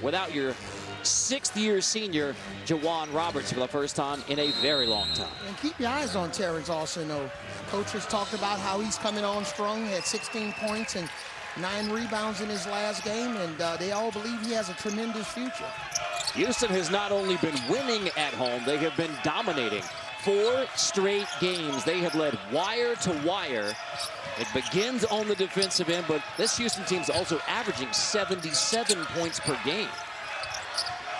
without your sixth-year senior, Jawan Roberts, for the first time in a very long time. And keep your eyes on Terrence Arsenault. Coach has talked about how he's coming on strong. He had 16 points and 9 rebounds in his last game, and they all believe he has a tremendous future. Houston has not only been winning at home, they have been dominating. 4 straight games. They have led wire to wire. It begins on the defensive end, but this Houston team's also averaging 77 points per game.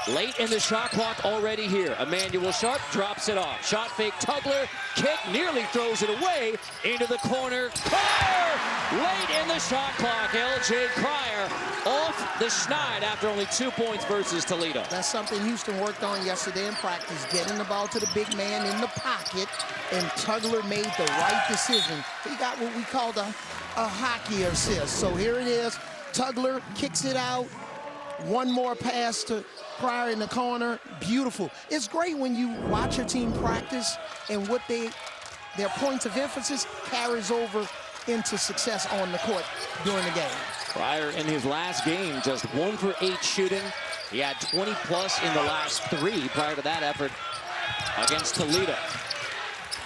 Late in the shot clock already here. Emmanuel Sharp drops it off. Shot fake, Tugler, kick, nearly throws it away into the corner. Cryer! Late in the shot clock, L.J. Cryer off the schneid after only 2 points versus Toledo. That's something Houston worked on yesterday in practice, getting the ball to the big man in the pocket, and Tugler made the right decision. He got what we called a hockey assist. So here it is. Tugler kicks it out. One more pass to Cryer in the corner. Beautiful. It's great when you watch your team practice and what their points of emphasis carries over into success on the court during the game. Cryer in his last game, just 1 for 8 shooting. He had 20 plus in the last 3 prior to that effort against Toledo.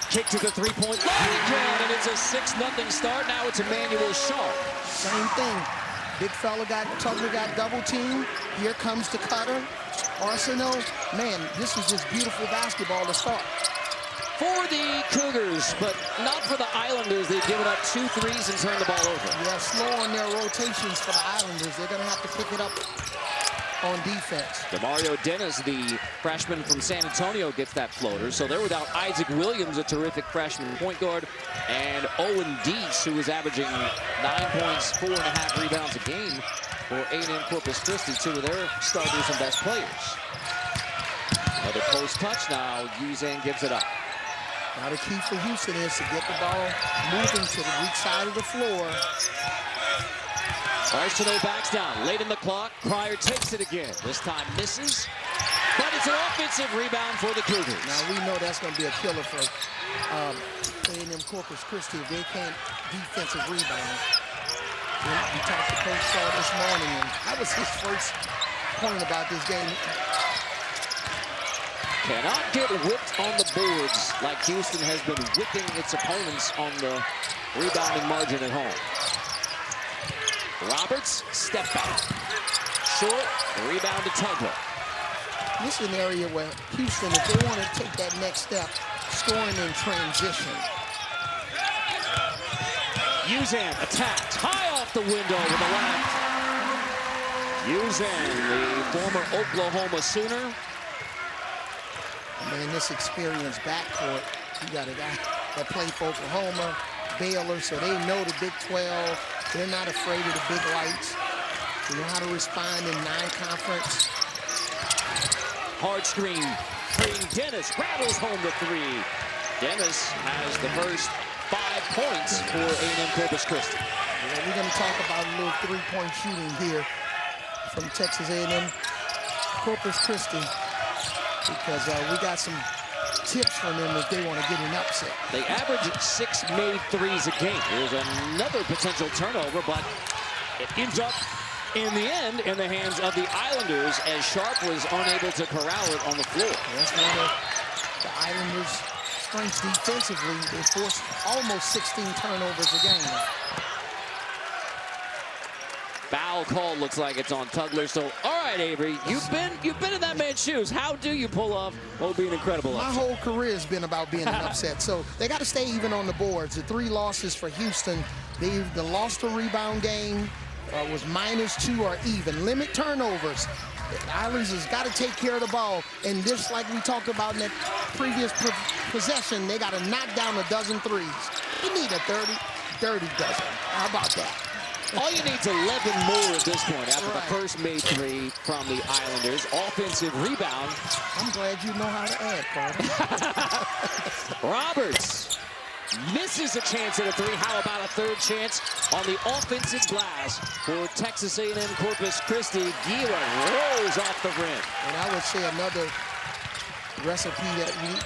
Kick to the three-point line again, and it's a 6-0 start. Now it's Emmanuel Sharp. Same thing. Big fella Tugler got double teamed. Here comes the cutter. Arsenault, man, this is just beautiful basketball to start. For the Cougars, but not for the Islanders. They've given up 2 threes and turned the ball over. Yeah, slow on their rotations for the Islanders. They're going to have to pick it up on defense. DeMario Dennis, the freshman from San Antonio, gets that floater. So they're without Isaac Williams, a terrific freshman point guard, and Owen Deese, who is averaging 9 points, 4.5 rebounds a game for A&M-Corpus Christi, 2 of their starters and best players. Another post touch now. Uzan gives it up. Now the key for Houston is to get the ball moving to the weak side of the floor. Arsenault backs down. Late in the clock, Cryer takes it again. This time misses, but it's an offensive rebound for the Cougars. Now we know that's going to be a killer for A&M-Corpus Christi if they can't defensive rebound. We talked to Coach Shaw this morning, and that was his first point about this game. Cannot get whipped on the boards like Houston has been whipping its opponents on the rebounding margin at home. Roberts, step back. Short, rebound to Tugler. This is an area where Houston, if they want to take that next step, scoring in transition. Uzan attacked, high off the window with the left. Uzan, the former Oklahoma Sooner. Man, this experienced backcourt, you got a guy that played for Oklahoma, Baylor, so they know the Big 12. They're not afraid of the big lights. They know how to respond in non-conference. Hard screen, freeing Dennis, rattles home the 3. Dennis has the first 5 points for A&M-Corpus Christi. Yeah, we're going to talk about a little 3-point shooting here from Texas A&M-Corpus Christi, because we got some tips from them if they want to get an upset. They average 6 made threes a game. There's another potential turnover, but it ends up in the end in the hands of the Islanders as Sharp was unable to corral it on the floor. That's one of the Islanders' strengths defensively. They force almost 16 turnovers a game. Foul call, looks like it's on Tugler. So, all right, Avery, you've been in that man's shoes. How do you pull off what will be an incredible upset? My whole career has been about being an upset. So they got to stay even on the boards. The 3 losses for Houston, they lost a rebound game, was -2 or even. Limit turnovers. The Islanders has got to take care of the ball. And just like we talked about in that previous possession, they got to knock down a dozen threes. You need a 30 dozen. How about that? All you need is 11 more at this point after the first made 3 from the Islanders. Offensive rebound. I'm glad you know how to add, Carl. Roberts misses a chance at a 3. How about a 3rd chance on the offensive glass for Texas A&M-Corpus Christi? Gila rolls off the rim. And I would say another recipe that we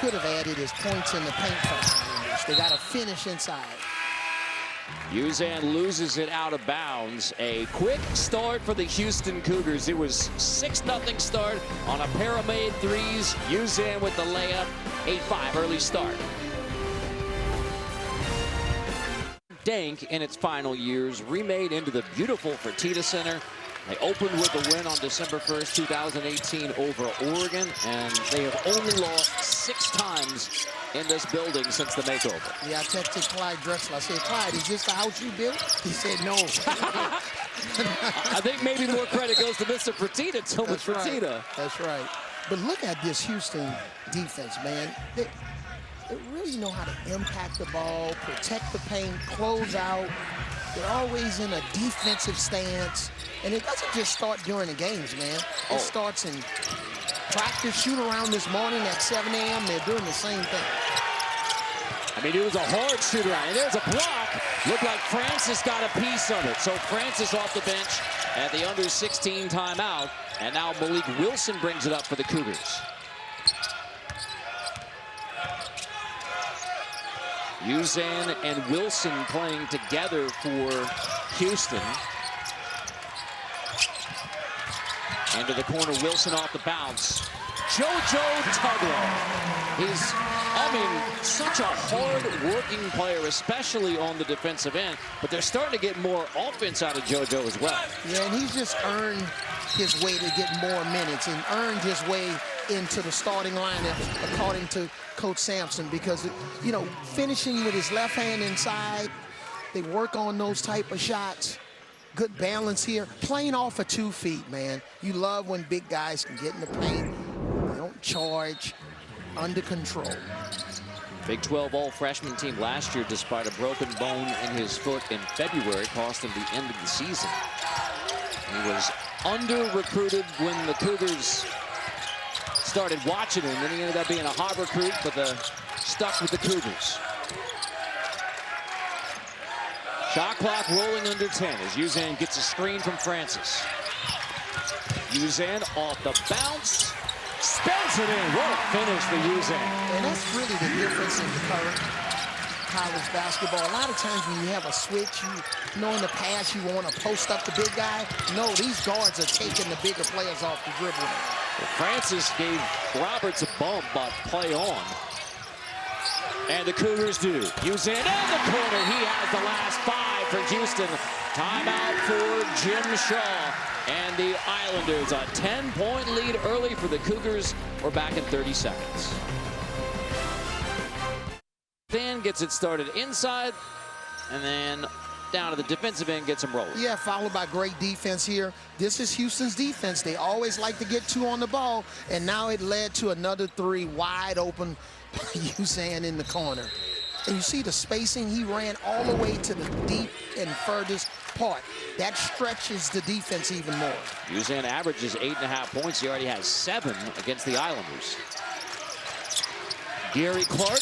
could have added is points in the paint for the Islanders. They got to finish inside. Uzan loses it out of bounds. A quick start for the Houston Cougars. It was 6-0 start on a pair of made threes. Uzan with the layup. 8-5 early start. Dank in its final years, remade into the beautiful Fertitta Center. They opened with a win on December 1st, 2018 over Oregon, and they have only lost 6 times in this building since the makeover. Yeah, I texted Clyde Drexler. I said, Clyde, is this the house you built? He said, no. I think maybe more credit goes to Mr. Fertitta, Thomas Fertitta. That's right. But look at this Houston defense, man. They really know how to impact the ball, protect the paint, close out. They're always in a defensive stance. And it doesn't just start during the games, man. It starts in practice, shoot around this morning at 7 a.m. They're doing the same thing. I mean, it was a hard shoot around. And there's a block. Looked like Francis got a piece of it. So Francis off the bench at the under 16 timeout. And now Malik Wilson brings it up for the Cougars. Uzan and Wilson playing together for Houston. Into the corner, Wilson off the bounce. JoJo Tugler. He's, such a hard-working player, especially on the defensive end. But they're starting to get more offense out of JoJo as well. Yeah, and he's just earned his way to get more minutes and earned his way into the starting lineup, according to Coach Sampson, because, you know, finishing with his left hand inside, they work on those type of shots. Good balance here. Playing off of 2 feet, man. You love when big guys can get in the paint. They don't charge, under control. Big 12 all-freshman team last year, despite a broken bone in his foot in February, cost him the end of the season. He was under-recruited when the Cougars started watching him. Then he ended up being a hot recruit, but stuck with the Cougars. Shot clock rolling under 10 as Uzan gets a screen from Francis. Uzan off the bounce, spins it in. What a finish for Uzan. And that's really the difference in the current college basketball. A lot of times when you have a switch, you know in the past you want to post up the big guy. No, these guards are taking the bigger players off the dribble. Well, Francis gave Roberts a bump, but play on. And the Cougars do. Uzan in the corner. He has the last 5 for Houston. Timeout for Jim Shaw. And the Islanders, a 10-point lead early for the Cougars. We're back in 30 seconds. Then gets it started inside. And then down to the defensive end, gets them rolling. Yeah, followed by great defense here. This is Houston's defense. They always like to get 2 on the ball. And now it led to another 3 wide open. Uzan in the corner. And you see the spacing, he ran all the way to the deep and furthest part. That stretches the defense even more. Uzan averages 8.5 points. He already has 7 against the Islanders. Gary Clark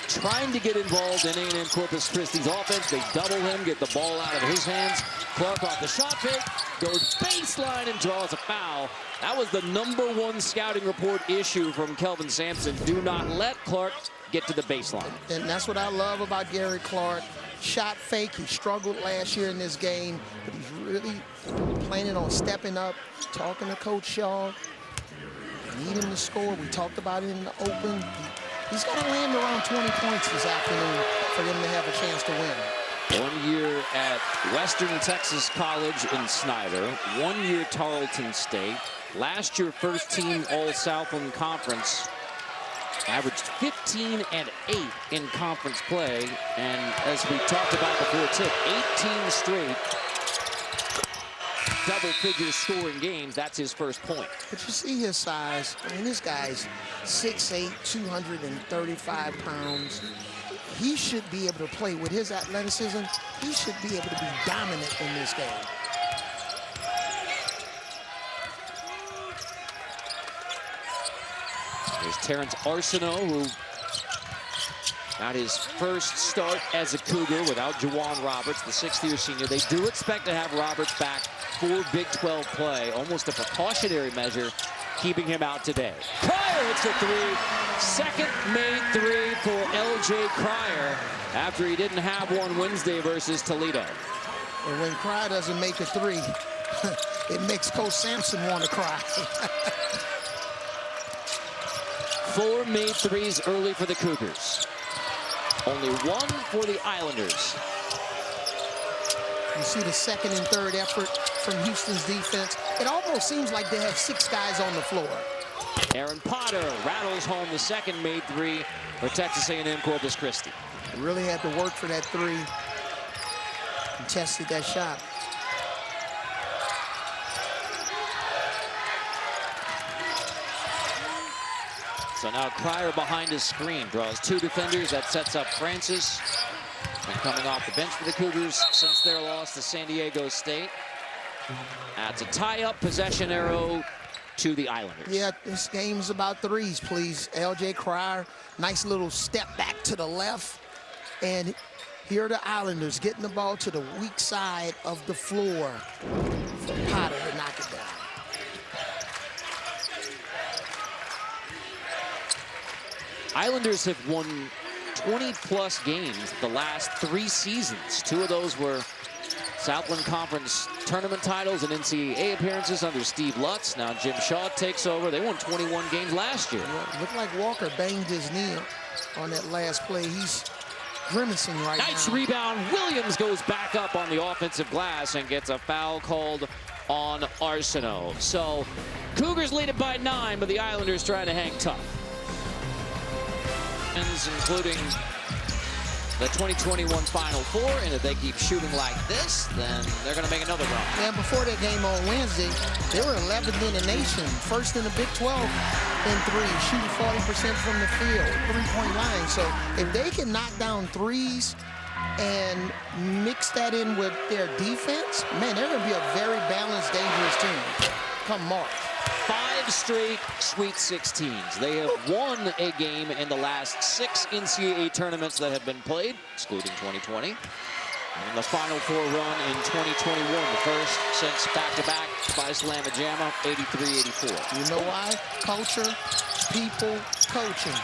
trying to get involved in A&M-Corpus Christi's offense. They double him, get the ball out of his hands. Clark off the shot fake, goes baseline and draws a foul. That was the #1 scouting report issue from Kelvin Sampson. Do not let Clark get to the baseline. And that's what I love about Gary Clark. Shot fake, he struggled last year in this game, but he's really planning on stepping up, talking to Coach Shaw. Need him to score. We talked about it in the open. He's got to land around 20 points this afternoon for them to have a chance to win. 1 year at Western Texas College in Snyder. 1 year Tarleton State. Last year, first team All-Southland Conference. Averaged 15 and 8 in conference play. And as we talked about before, Tip, 18 straight double-figure scoring games. That's his first point. But you see his size. I mean, this guy's 6'8", 235 pounds. He should be able to play with his athleticism. He should be able to be dominant in this game. There's Terrence Arsenault, who got his first start as a Cougar without Juwan Roberts, the 6th-year senior. They do expect to have Roberts back for Big 12 play. Almost a precautionary measure, keeping him out today. Cryer hits a three. Second made three for L.J. Cryer after he didn't have one Wednesday versus Toledo. And when Cryer doesn't make a three, it makes Coach Sampson want to cry. 4 made threes early for the Cougars. Only 1 for the Islanders. You see the second and third effort from Houston's defense. It almost seems like they have 6 guys on the floor. Aaron Potter rattles home the second made three for Texas A&M-Corpus Christi. Really had to work for that three. Contested that shot. So now Cryer behind his screen draws 2 defenders. That sets up Francis. And coming off the bench for the Cougars since their loss to San Diego State. Adds a tie-up possession arrow to the Islanders. Yeah, this game's about threes, please. L.J. Cryer, nice little step back to the left. And here are the Islanders getting the ball to the weak side of the floor for Potter to knock it down. Islanders have won 20-plus games the last 3 seasons. 2 of those were Southland Conference tournament titles and NCAA appearances under Steve Lutz. Now Jim Shaw takes over. They won 21 games last year. Well, looked like Walker banged his knee on that last play. He's grimacing right now. Nice rebound. Williams goes back up on the offensive glass and gets a foul called on Arsenault. So Cougars lead it by 9, but the Islanders trying to hang tough. Including the 2021 Final Four, and if they keep shooting like this, then they're going to make another run. Yeah, before that game on Wednesday, they were 11th in the nation, first in the Big 12 in threes, shooting 40% from the field, three-point line. So if they can knock down threes and mix that in with their defense, man, they're going to be a very balanced, dangerous team come March. 5 straight Sweet 16s. They have won a game in the last 6 NCAA tournaments that have been played, excluding 2020. And the Final Four run in 2021, the first since back-to-back by Slamma Jamma, 83-84. You know why? Culture, people, coaching.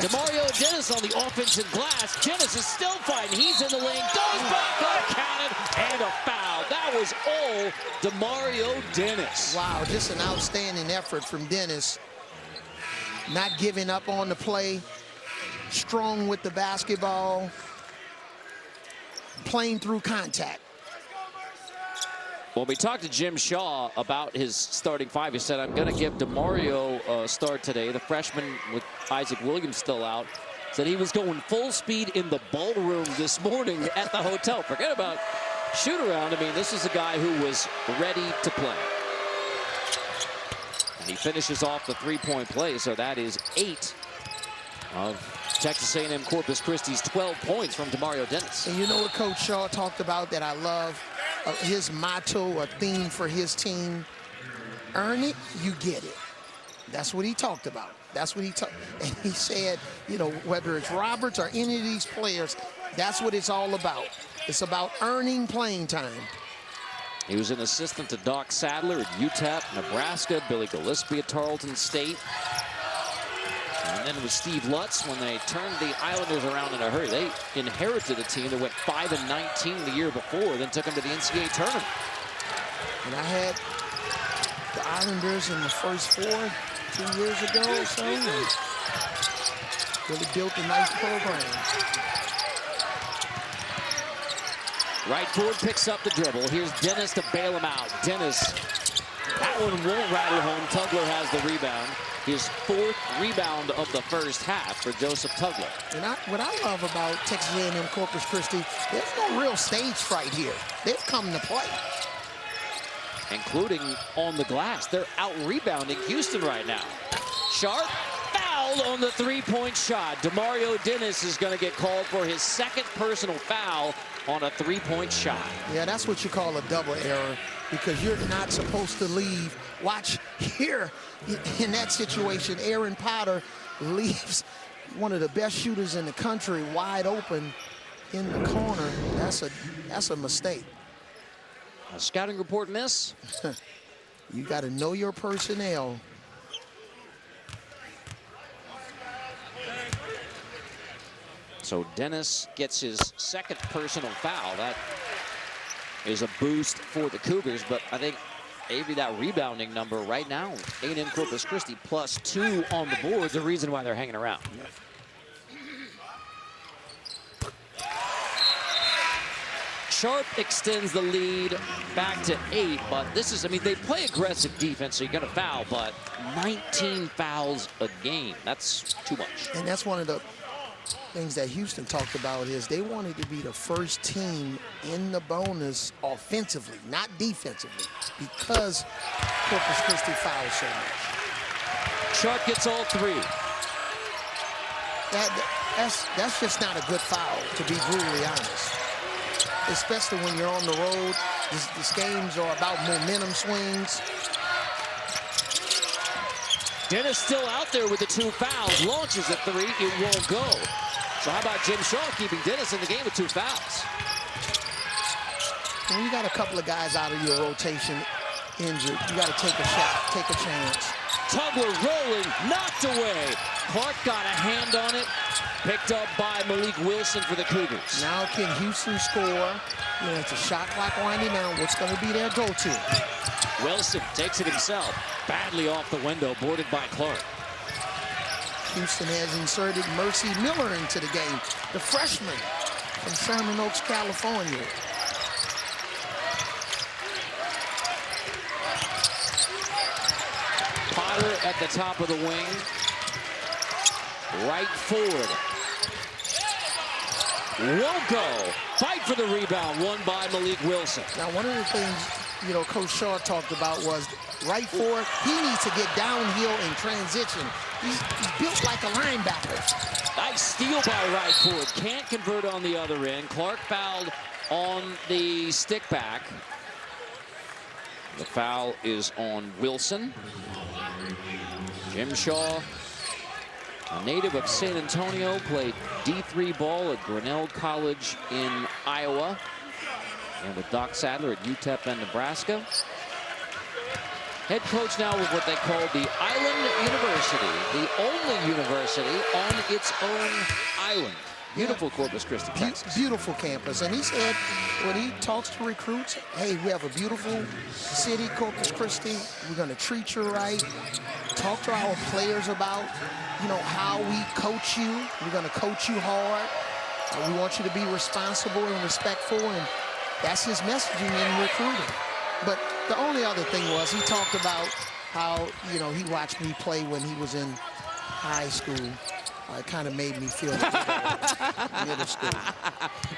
Demario Dennis on the offensive glass. Dennis is still fighting. He's in the lane, goes back, uncounted, and a foul. That was all Demario Dennis. Wow, just an outstanding effort from Dennis. Not giving up on the play, strong with the basketball, playing through contact. Well, we talked to Jim Shaw about his starting 5. He said, I'm going to give Demario a start today. The freshman with Isaac Williams still out. Said he was going full speed in the ballroom this morning at the hotel. Forget about shoot-around. I mean, this is a guy who was ready to play. And he finishes off the three-point play, so that is 8 of Texas A&M-Corpus Christi's 12 points from Demario Dennis. And you know what Coach Shaw talked about that I love? His motto, a theme for his team: earn it, you get it. That's what he talked about. That's what he talked. And he said, you know, whether it's Roberts or any of these players, that's what it's all about. It's about earning playing time. He was an assistant to Doc Sadler at UTEP, Nebraska, Billy Gillespie at Tarleton State. And then with Steve Lutz, when they turned the Islanders around in a hurry, they inherited a team that went 5-19 the year before, then took them to the NCAA tournament. And I had the Islanders in the first 4 2 years ago or so, and really built a nice program. Right forward picks up the dribble. Here's Dennis to bail him out. Dennis, that one won't rattle home. Tugler has the rebound. His 4th rebound of the first half for Joseph Tugler. And what I love about Texas A&M-Corpus Christi, there's no real stage fright here. They've come to play. Including on the glass. They're out-rebounding Houston right now. Sharp fouled on the three-point shot. Demario Dennis is going to get called for his 2nd personal foul on a three-point shot. Yeah, that's what you call a double error, because you're not supposed to leave. Watch here, in that situation, Aaron Potter leaves one of the best shooters in the country wide open in the corner. That's a mistake. A scouting report miss. You got to know your personnel. So Dennis gets his second personal foul. That is a boost for the Cougars, but I think maybe that rebounding number right now, A&M-Corpus Christi +2 on the board, the reason why they're hanging around. Sharp extends the lead back to 8, but this is, I mean, they play aggressive defense, so you're going to foul, but 19 fouls a game. That's too much. And that's one of the things that Houston talked about is they wanted to be the first team in the bonus offensively, not defensively, because Corpus Christi fouls so much. Sharp gets all 3. That's just not a good foul, to be brutally honest. Especially when you're on the road. These games are about momentum swings. Dennis still out there with the 2 fouls. Launches a 3. It won't go. So how about Jim Shaw keeping Dennis in the game with 2 fouls? When you got a couple of guys out of your rotation injured, you got to take a shot, take a chance. Tugler rolling, knocked away. Clark got a hand on it. Picked up by Malik Wilson for the Cougars. Now can Houston score? You know, it's a shot clock winding down. What's going to be their go-to? Wilson takes it himself. Badly off the window, boarded by Clark. Houston has inserted Mercy Miller into the game, the freshman from Sherman Oaks, California. Potter at the top of the wing. Right forward. Won't go. Fight for the rebound, won by Malik Wilson. Now, one of the things, you know, Coach Shaw talked about was right forward. He needs to get downhill in transition. He's built like a linebacker. Nice steal by right forward. Can't convert on the other end. Clark fouled on the stick back. The foul is on Wilson. Jim Shaw, a native of San Antonio, played D3 ball at Grinnell College in Iowa, and with Doc Sadler at UTEP and Nebraska. Head coach now with what they call the Island University, the only university on its own island. Beautiful Corpus Christi, Texas. Beautiful campus. And he said when he talks to recruits, hey, we have a beautiful city, Corpus Christi. We're going to treat you right. Talk to our players about, you know, how we coach you. We're going to coach you hard. We want you to be responsible and respectful. And that's his messaging in recruiting. But the only other thing was he talked about how, you know, he watched me play when he was in high school. It kind of made me feel middle school.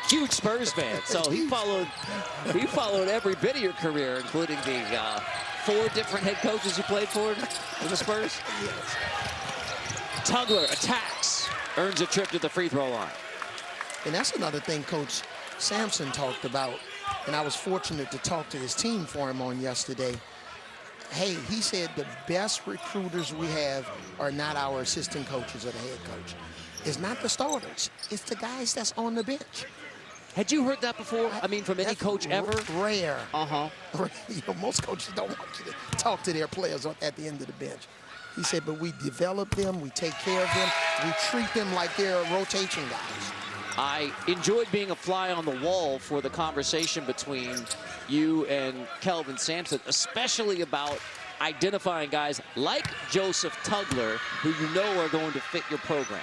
Huge Spurs fan, so he followed every bit of your career, including the 4 different head coaches you played for in the Spurs. Yes. Tugler attacks, earns a trip to the free throw line. And that's another thing Coach Sampson talked about, and I was fortunate to talk to his team for him on yesterday. Hey, he said the best recruiters we have are not our assistant coaches or the head coach. It's not the starters. It's the guys that's on the bench. Had you heard that before? I mean, from any coach ever? Rare. Uh-huh. You know, most coaches don't want you to talk to their players at the end of the bench. He said, but we develop them, we take care of them, we treat them like they're rotation guys. I enjoyed being a fly on the wall for the conversation between you and Kelvin Sampson, especially about identifying guys like Joseph Tugler, who you know are going to fit your program.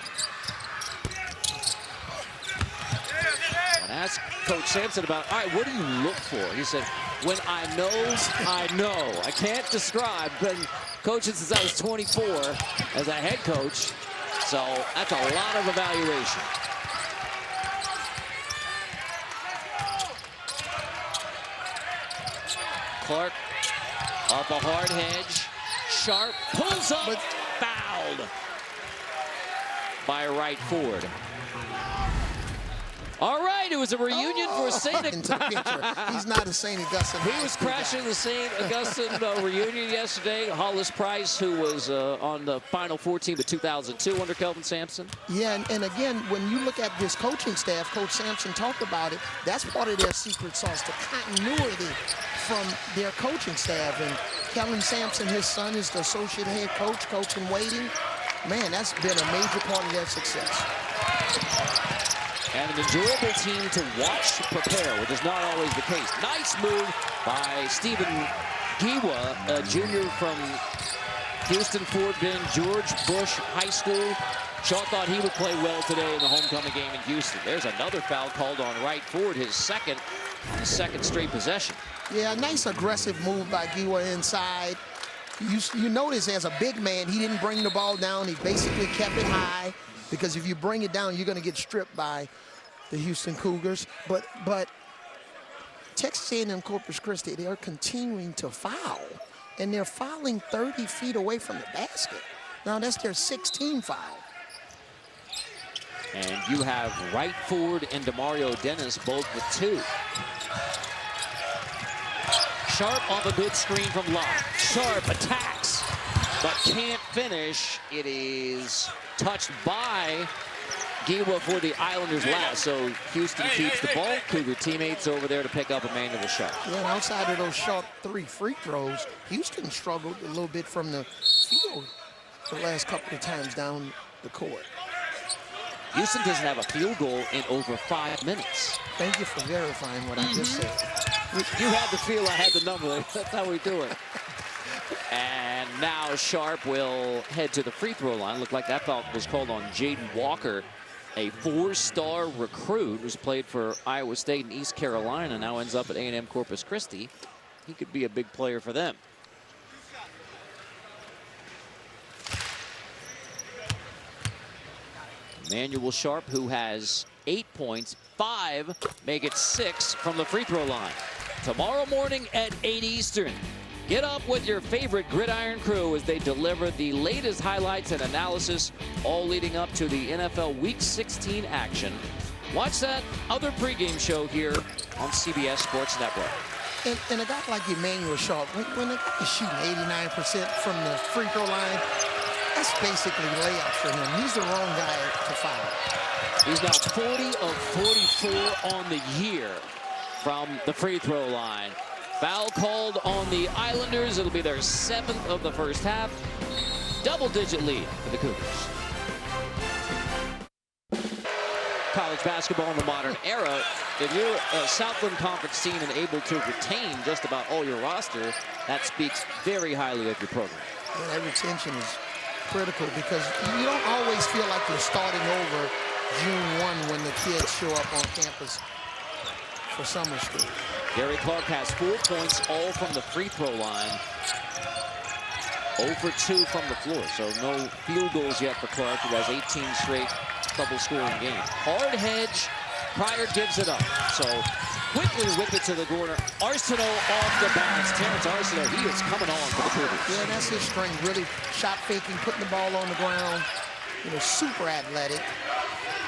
And asked Coach Sampson about, all right, what do you look for? He said, when I know, I know. I can't describe. Been coaching since I was 24 as a head coach, so that's a lot of evaluation. Clark off a hard hedge. Sharp pulls up, but fouled by right forward. All right, it was a reunion for St. Into the picture. He's not a St. Augustine. He was crashing the St. Augustine reunion yesterday. Hollis Price, who was on the Final Four team of 2002 under Kelvin Sampson. Yeah, and again, when you look at this coaching staff, Coach Sampson talked about it. That's part of their secret sauce, the continuity from their coaching staff. And Kelvin Sampson, his son, is the associate head coach in waiting. Man, that's been a major part of their success. And an enjoyable team to watch prepare, which is not always the case. Nice move by Stephen Giwa, a junior from Houston Fort Bend, George Bush High School. Shaw thought he would play well today in the homecoming game in Houston. There's another foul called on right forward, his second straight possession. Yeah, nice aggressive move by Giwa inside. You notice as a big man, he didn't bring the ball down. He basically kept it high, because if you bring it down, you're going to get stripped by the Houston Cougars. But Texas A&M-Corpus Christi, they are continuing to foul, and they're fouling 30 feet away from the basket. Now, that's their 16th foul. And you have right forward and DeMario Dennis both with 2. Sharp off a good screen from Locke. Sharp attacks, but can't finish. It is touched by Giwa for the Islanders last. So Houston keeps the ball. Cougar teammates over there to pick up Emmanuel Sharp. Yeah, and outside of those Sharp 3 free throws, Houston struggled a little bit from the field the last couple of times down the court. Houston doesn't have a field goal in over 5 minutes. Thank you for verifying what I just said. You had the feel, I had the number. That's how we do it. And now Sharp will head to the free throw line. Looked like that foul was called on Jaden Walker, a 4-star recruit who's played for Iowa State and East Carolina, now ends up at A&M-Corpus Christi. He could be a big player for them. Emmanuel Sharp, who has 8 points, 5, make it 6 from the free throw line. Tomorrow morning at 8 Eastern. Get up with your favorite Gridiron crew as they deliver the latest highlights and analysis, all leading up to the NFL Week 16 action. Watch that other pregame show here on CBS Sports Network. And a guy like Emmanuel Sharp, when a guy is shooting 89% from the free throw line, that's basically layup for him. He's the wrong guy to foul. He's now 40 of 44 on the year from the free throw line. Foul called on the Islanders. It'll be their 7th of the first half. Double-digit lead for the Cougars. College basketball in the modern era. If you're a Southland Conference team and able to retain just about all your roster, that speaks very highly of your program. Yeah, that retention is critical because you don't always feel like you're starting over June 1 when the kids show up on campus for summer school. Gary Clark has 4 points, all from the free throw line. 0 for 2 from the floor, so no field goals yet for Clark, who has 18 straight double-scoring games. Hard hedge, Pryor gives it up. So quickly whip it to the corner. Arsenault off the bounce. Terrence Arsenault, he is coming on for the Cougars. Yeah, that's his strength, really shot faking, putting the ball on the ground. You know, super athletic,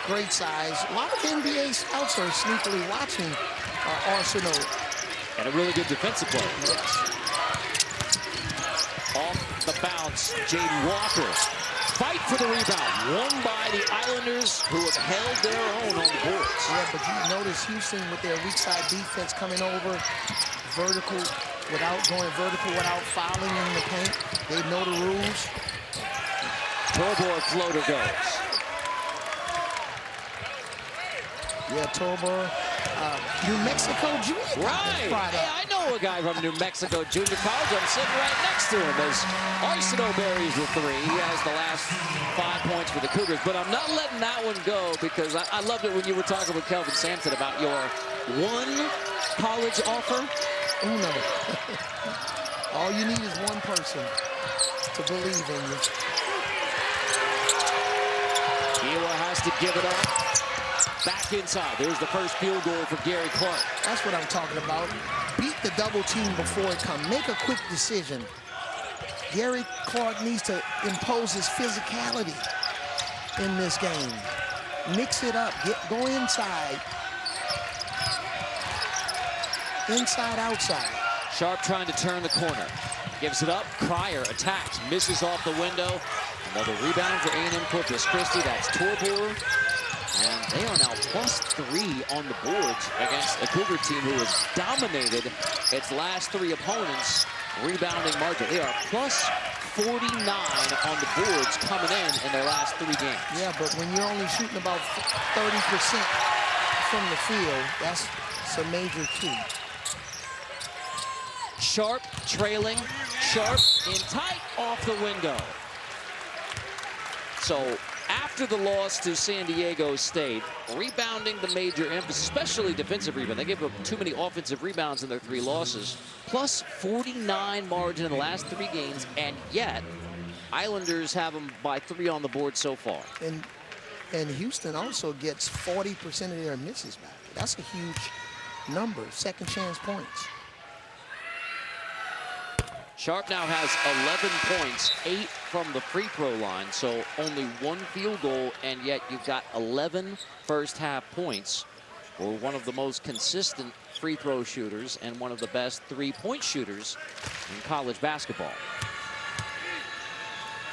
great size. A lot of NBA scouts are sneakily watching Arsenault. And a really good defensive play. Yes. Off the bounce, Jaden Walker. Fight for the rebound. Won by the Islanders, who have held their own on the boards. Yeah, but you notice Houston with their weak side defense coming over vertical without fouling in the paint. They know the rules. Tobor floater goes. Yeah, Tobor. New Mexico Junior College. Right. Hey, I know a guy from New Mexico Junior College. I'm sitting right next to him as Arsenault buries the 3. He has the last 5 points for the Cougars, but I'm not letting that one go because I loved it when you were talking with Kelvin Sampson about your one college offer. Uno. All you need is one person to believe in you. Giwa has to give it up. Back inside. There's the first field goal for Gary Clark. That's what I'm talking about. Beat the double team before it comes. Make a quick decision. Gary Clark needs to impose his physicality in this game. Mix it up. Go inside. Inside, outside. Sharp trying to turn the corner. Gives it up. Cryer attacks. Misses off the window. Another rebound for A&M-Corpus Christi. That's Torbor. And they are now +3 on the boards against a Cougar team who has dominated its last 3 opponents' rebounding margin. They are +49 on the boards coming in their last 3 games. Yeah, but when you're only shooting about 30% from the field, that's a major key. Sharp trailing. Sharp in tight off the window. So after the loss to San Diego State, rebounding the major emphasis, especially defensive rebound. They gave up too many offensive rebounds in their 3 losses. +49 margin in the last 3 games, and yet Islanders have them by 3 on the board so far. And Houston also gets 40% of their misses back. That's a huge number, second chance points. Sharp now has 11 points, 8 from the free throw line, so only 1 field goal, and yet you've got 11 first half points for one of the most consistent free throw shooters and one of the best 3-point shooters in college basketball.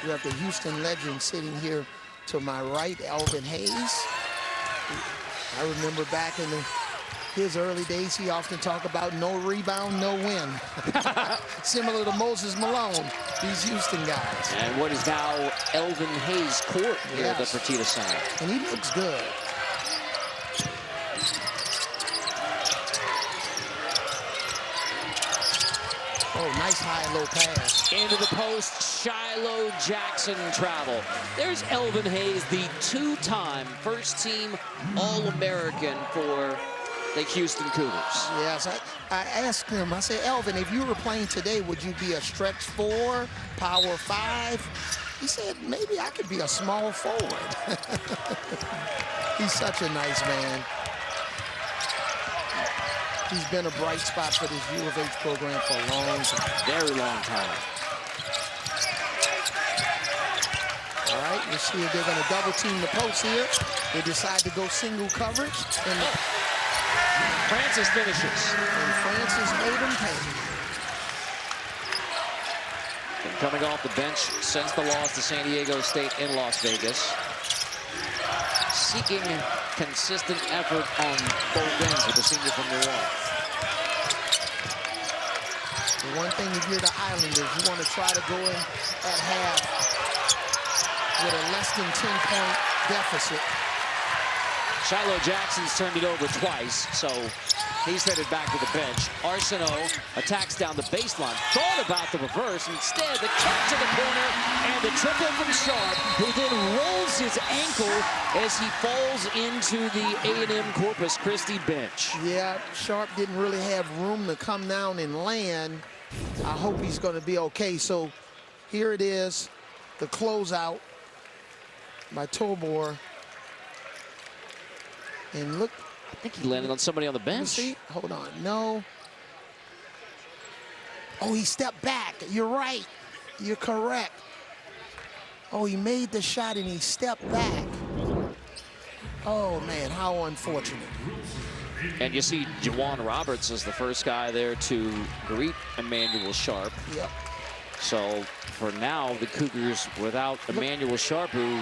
You have the Houston legend sitting here to my right, Elvin Hayes. I remember back in his early days, he often talked about no rebound, no win. Similar to Moses Malone, these Houston guys. And what is now Elvin Hayes' court here at the Fertitta Center. And he looks good. Oh, nice high-low pass. Into the post, Shiloh Jackson travel. There's Elvin Hayes, the 2-time first-team All-American for the Houston Cougars. Yes, I asked him, I said, Elvin, if you were playing today, would you be a stretch 4, power 5? He said, maybe I could be a small forward. He's such a nice man. He's been a bright spot for this U of H program for a long time. Very long time. All right, we'll see if they're going to double team the post here. They decide to go single coverage. And Francis finishes. And Francis made him pay. Been coming off the bench since the loss to San Diego State in Las Vegas. Seeking consistent effort on both ends with the senior from New Orleans. The one thing if you're the Islanders, you want to try to go in at half with a less than 10-point deficit. Shiloh Jackson's turned it over twice, so he's headed back to the bench. Arsenault attacks down the baseline. Thought about the reverse. Instead, the kick to the corner and the triple from Sharp, who then rolls his ankle as he falls into the A&M-Corpus Christi bench. Yeah, Sharp didn't really have room to come down and land. I hope he's going to be okay. So here it is, the closeout by Torbor. And look, I think he landed on somebody on the bench. See? Hold on. No. Oh, he stepped back. You're right. You're correct. Oh, he made the shot and he stepped back. Oh, man, how unfortunate. And you see Juwan Roberts is the first guy there to greet Emmanuel Sharp. Yep. So for now, the Cougars without Emmanuel Sharp, who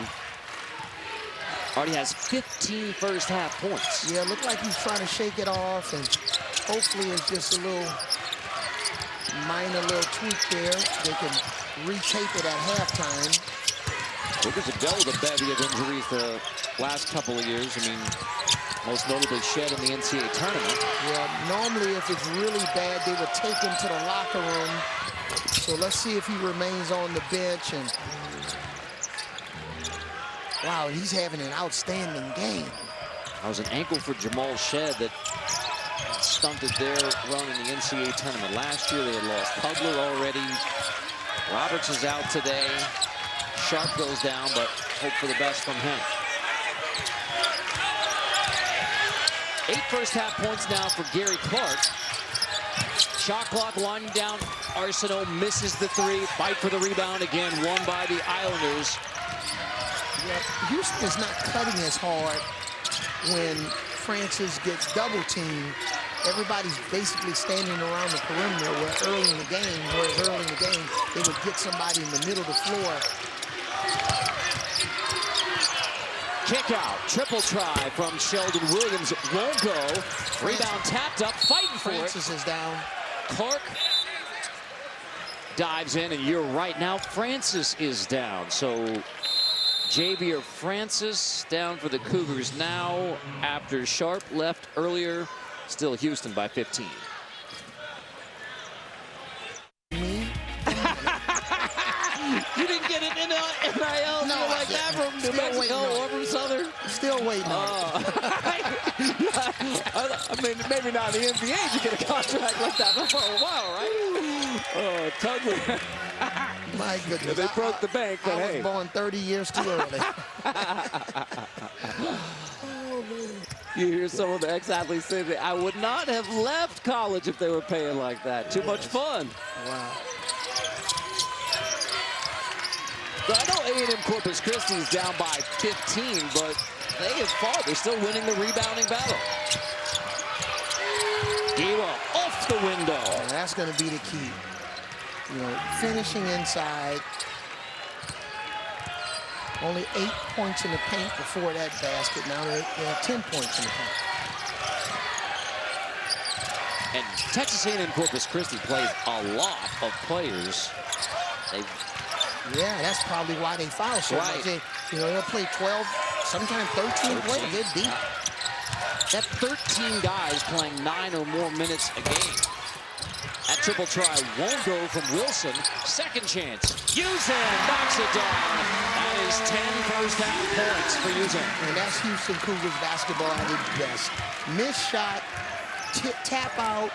already has 15 first half points. Yeah, looked like he's trying to shake it off, and hopefully it's just a little minor tweak there. They can retape it at halftime. Cougars have dealt with a bevy of injuries the last couple of years. I mean, most notably Shed in the NCAA tournament. Yeah, normally if it's really bad, they would take him to the locker room. So let's see if he remains on the bench. And wow, he's having an outstanding game. That was an ankle for Jamal Shed that stunted their run in the NCAA tournament. Last year they had lost Pugler already. Roberts is out today. Sharp goes down, but hope for the best from him. 8 first half points now for Gary Clark. Shot clock winding down. Arsenault misses the 3. Fight for the rebound again, won by the Islanders. Yeah, Houston is not cutting as hard when Francis gets double teamed. Everybody's basically standing around the perimeter whereas early in the game, they would get somebody in the middle of the floor. Kick out, triple try from Sheldon Williams. Won't go. Rebound tapped up, fighting for Francis is down. Clark dives in, and you're right. Now Francis is down. So Javier Francis down for the Cougars now after Sharp left earlier. Still Houston by 15. You didn't get an NIL No, like that from New Mexico or from Southern? Still waiting on it. I mean, maybe not in the NBA you get a contract like that for a while, right? Oh, Tugler. My goodness. They broke the bank, but I hey. was born 30 years too early. You hear some of the ex-athletes say that I would not have left college if they were paying like that. Too much fun. Wow. So I know A&M-Corpus Christi is down by 15, but they have fought. They're still winning the rebounding battle. Giwa off the window. Yeah, that's going to be the key. You know, finishing inside. Only 8 points in the paint before that basket. Now they have 10 points in the paint. And Texas A&M-Corpus Christi plays a lot of players. Yeah, that's probably why they foul so much. They'll play 12, sometimes 13 players. They're deep. That 13 guys playing 9 or more minutes a game. That triple try won't go from Wilson. Second chance. Usain knocks it down. That is 10 first-half points for Usain. And that's Houston Cougars basketball at its best. Missed shot, tap out,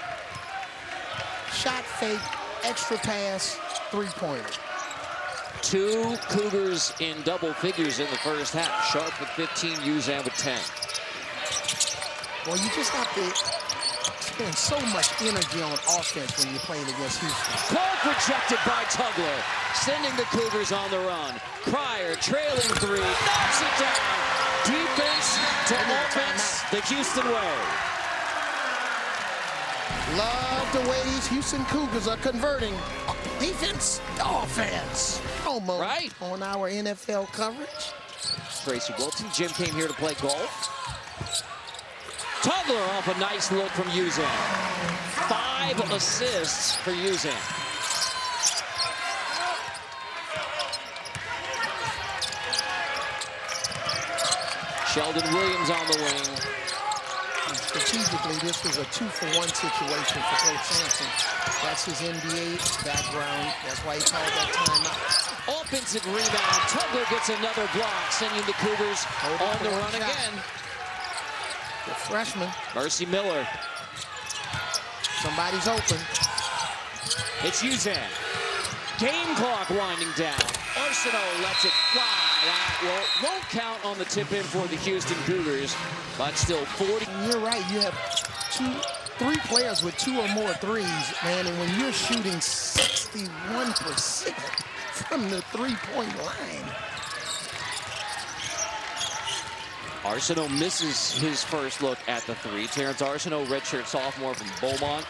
shot fake, extra pass, three-pointer. 2 Cougars in double figures in the first half. Sharp with 15, Usain with 10. Well, you just have to spend so much energy on offense when you're playing against Houston. Clark rejected by Tugler, sending the Cougars on the run. Cryer trailing 3, knocks it down. Defense to offense, the Houston way. Love the way these Houston Cougars are converting defense to offense. Almost right on our NFL coverage. Tracy Wilson. Jim came here to play golf. Tugler off a nice look from Usain. 5 assists for Usain. Sheldon Williams on the wing. Strategically, this was a 2-for-1 situation for Coach Sampson. That's his NBA background. That's why he called that timeout. Offensive rebound. Tugler gets another block, sending the Cougars on the run again. The freshman. Mercy Miller. Somebody's open. It's Usain. Game clock winding down. Arsenault lets it fly. That won't count on the tip-in for the Houston Cougars, but still 40. You're right. You have 3 players with 2 or more threes, man, and when you're shooting 61% from the three-point line. Arsenault misses his first look at the 3. Terrence Arsenault, redshirt sophomore from Beaumont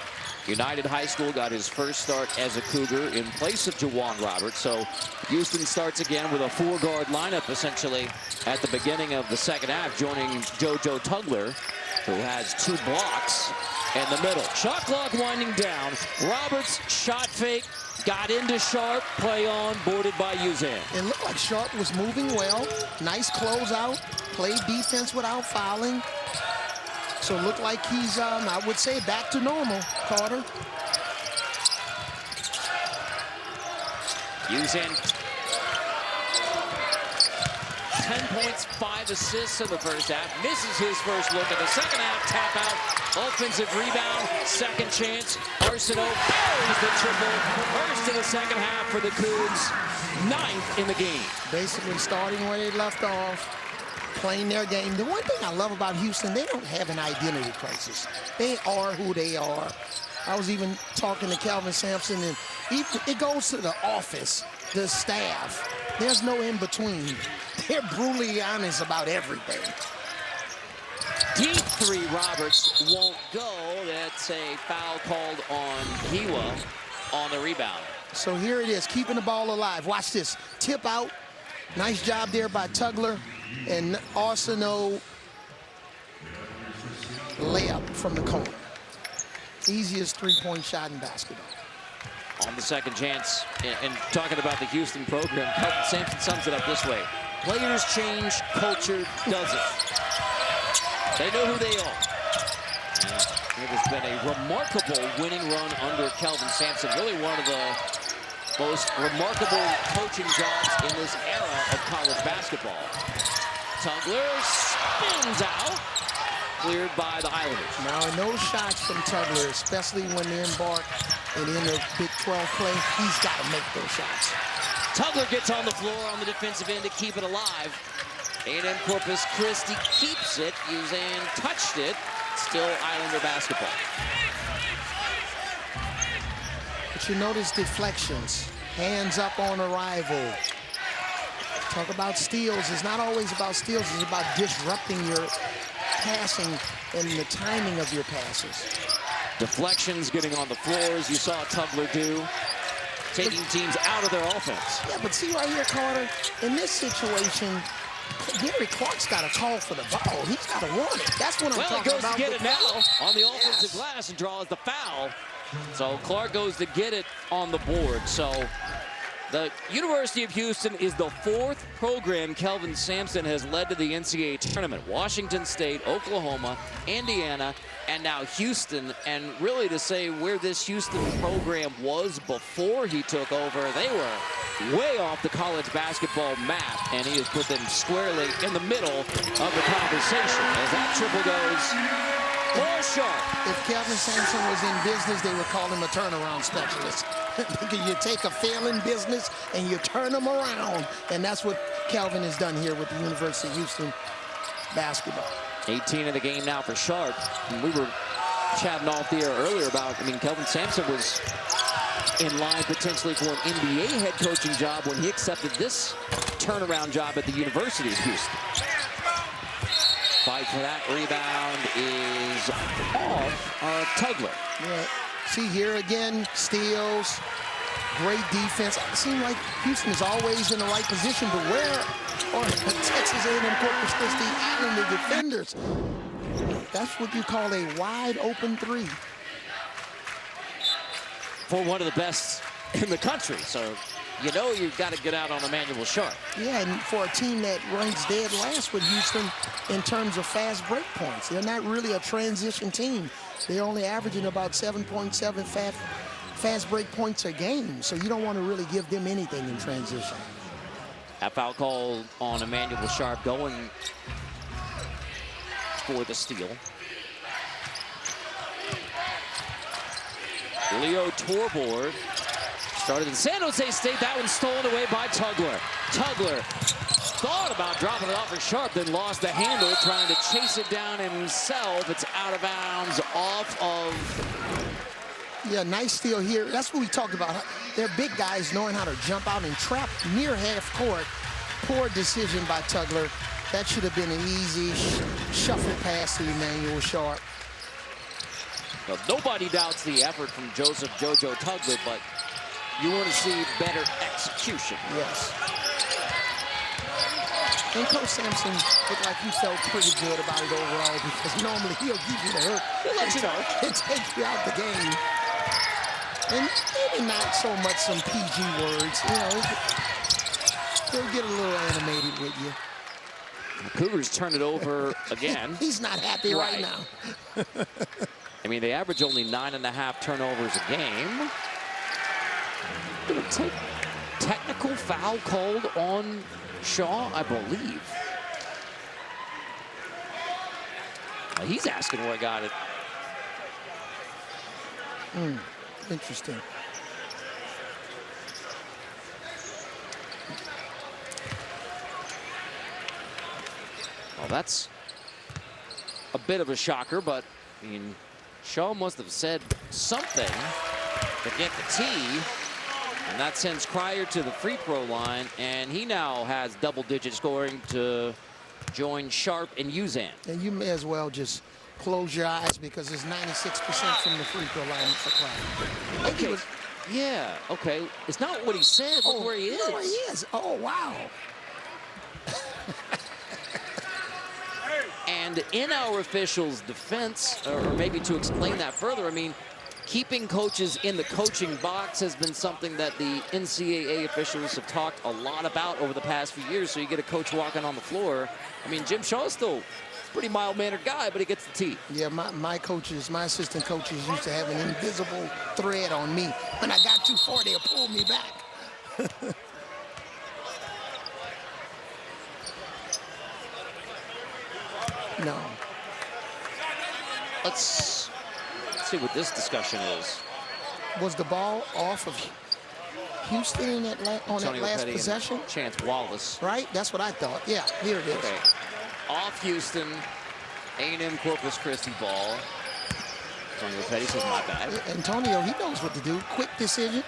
United High School, got his first start as a Cougar in place of Jawan Roberts. So Houston starts again with a 4-guard lineup essentially at the beginning of the second half, joining JoJo Tugler, who has 2 blocks in the middle. Shot clock winding down. Roberts shot fake, got into Sharp, play on, boarded by Usain. It looked like Sharp was moving well. Nice closeout, played defense without fouling. So it looked like he's, I would say, back to normal, Carter. Usain, 10 points, 5 assists in the first half. Misses his first look at the second half. Tap out, offensive rebound, second chance. Arsenault buries the triple. First in the second half for the Cougs. 9th in the game. Basically starting where they left off, playing their game. The one thing I love about Houston, they don't have an identity crisis. They are who they are. I was even talking to Calvin Sampson, and it goes to the office, the staff. There's no in between. They're brutally honest about everything. Deep three, Roberts won't go. That's a foul called on Hiwa on the rebound. So here it is, keeping the ball alive. Watch this, tip out. Nice job there by Tugler. And Arsenault layup from the corner. Easiest three-point shot in basketball. On the second chance, and talking about the Houston program, Kelvin Sampson sums it up this way. Players change, culture doesn't. They know who they are. It has been a remarkable winning run under Kelvin Sampson. Really one of the most remarkable coaching jobs in this era of college basketball. Tugler spins out, cleared by the Islanders. Now, in those shots from Tugler, especially when they embark and in the Big 12 play, he's got to make those shots. Tugler gets on the floor on the defensive end to keep it alive. A&M-Corpus Christi keeps it. Uzan touched it. Still Islander basketball. But you notice deflections. Hands up on arrival. Talk about steals. It's not always about steals. It's about disrupting your passing and the timing of your passes. Deflections, getting on the floors. You saw Tugler do. Taking teams out of their offense. Yeah, but see right here, Carter, in this situation, Gary Clark's got to call for the ball. He's got to want it. That's what I'm talking about. Well, he goes to get it now on the offensive glass and draws the foul. So Clark goes to get it on the board. So the University of Houston is the fourth program Kelvin Sampson has led to the NCAA tournament. Washington State, Oklahoma, Indiana, and now Houston. And really to say where this Houston program was before he took over, they were way off the college basketball map, and he has put them squarely in the middle of the conversation as that triple goes for Sharp. If Kelvin Sampson was in business, they would call him a turnaround specialist. You take a failing business and you turn them around, and that's what Kelvin has done here with the University of Houston basketball. 18 in the game now for Sharp. And we were chatting off the air earlier about, Kelvin Sampson was in line potentially for an NBA head coaching job when he accepted this turnaround job at the University of Houston. Fight for that rebound is off Tugler. Yeah. See here again, steals, great defense. It seems like Houston is always in the right position, but where are the Texas A&M-Corpus Christi Islander defenders? That's what you call a wide open three. For one of the best in the country, so you know you've got to get out on Emmanuel Sharp. Yeah, and for a team that ranks dead last with Houston in terms of fast break points, they're not really a transition team. They're only averaging about 7.7 fast break points a game, so you don't want to really give them anything in transition. That foul call on Emmanuel Sharp going for the steal. Leo Torbord started in San Jose State. That one stolen away by Tugler. Tugler thought about dropping it off for Sharp, then lost the handle, trying to chase it down himself. It's out of bounds off of... Yeah, nice steal here. That's what we talked about. They're big guys knowing how to jump out and trap near half court. Poor decision by Tugler. That should have been an easy shuffle pass to Emmanuel Sharp. Well, nobody doubts the effort from Joseph Jojo Tugler, but you want to see better execution. Yes. And Coach Sampson looked like he felt pretty good about it overall, because normally he'll give you the hook. He'll let you know. And take you out the game. And maybe not so much some PG words. You know, he'll get a little animated with you. The Cougars turn it over again. He's not happy right now. They average only 9.5 turnovers a game. Take technical foul called on Shaw, I believe. He's asking where I got it. Interesting. Well, that's a bit of a shocker, but Shaw must have said something to get the tee. And that sends Cryer to the free throw line, and he now has double-digit scoring to join Sharp and Uzan. And you may as well just close your eyes because it's 96% from the free throw line for Cryer. Okay. Yeah, okay. It's not what he said. Look where he is. Look where he is. Oh, wow. And in our officials' defense, or maybe to explain that further, I mean, keeping coaches in the coaching box has been something that the NCAA officials have talked a lot about over the past few years. So you get a coach walking on the floor. I mean, Jim Shaw's still a pretty mild-mannered guy, but he gets the tee. Yeah, my coaches, my assistant coaches used to have an invisible thread on me. When I got too far, they'll pull me back. No. Let's see what this discussion is. Was the ball off of Houston in that on that last Petty possession? Chance Wallace. Right? That's what I thought. Yeah, here it is. Okay. Off Houston, A&M-Corpus Christi ball. Antonio Petty says, my bad. Antonio, he knows what to do. Quick decision.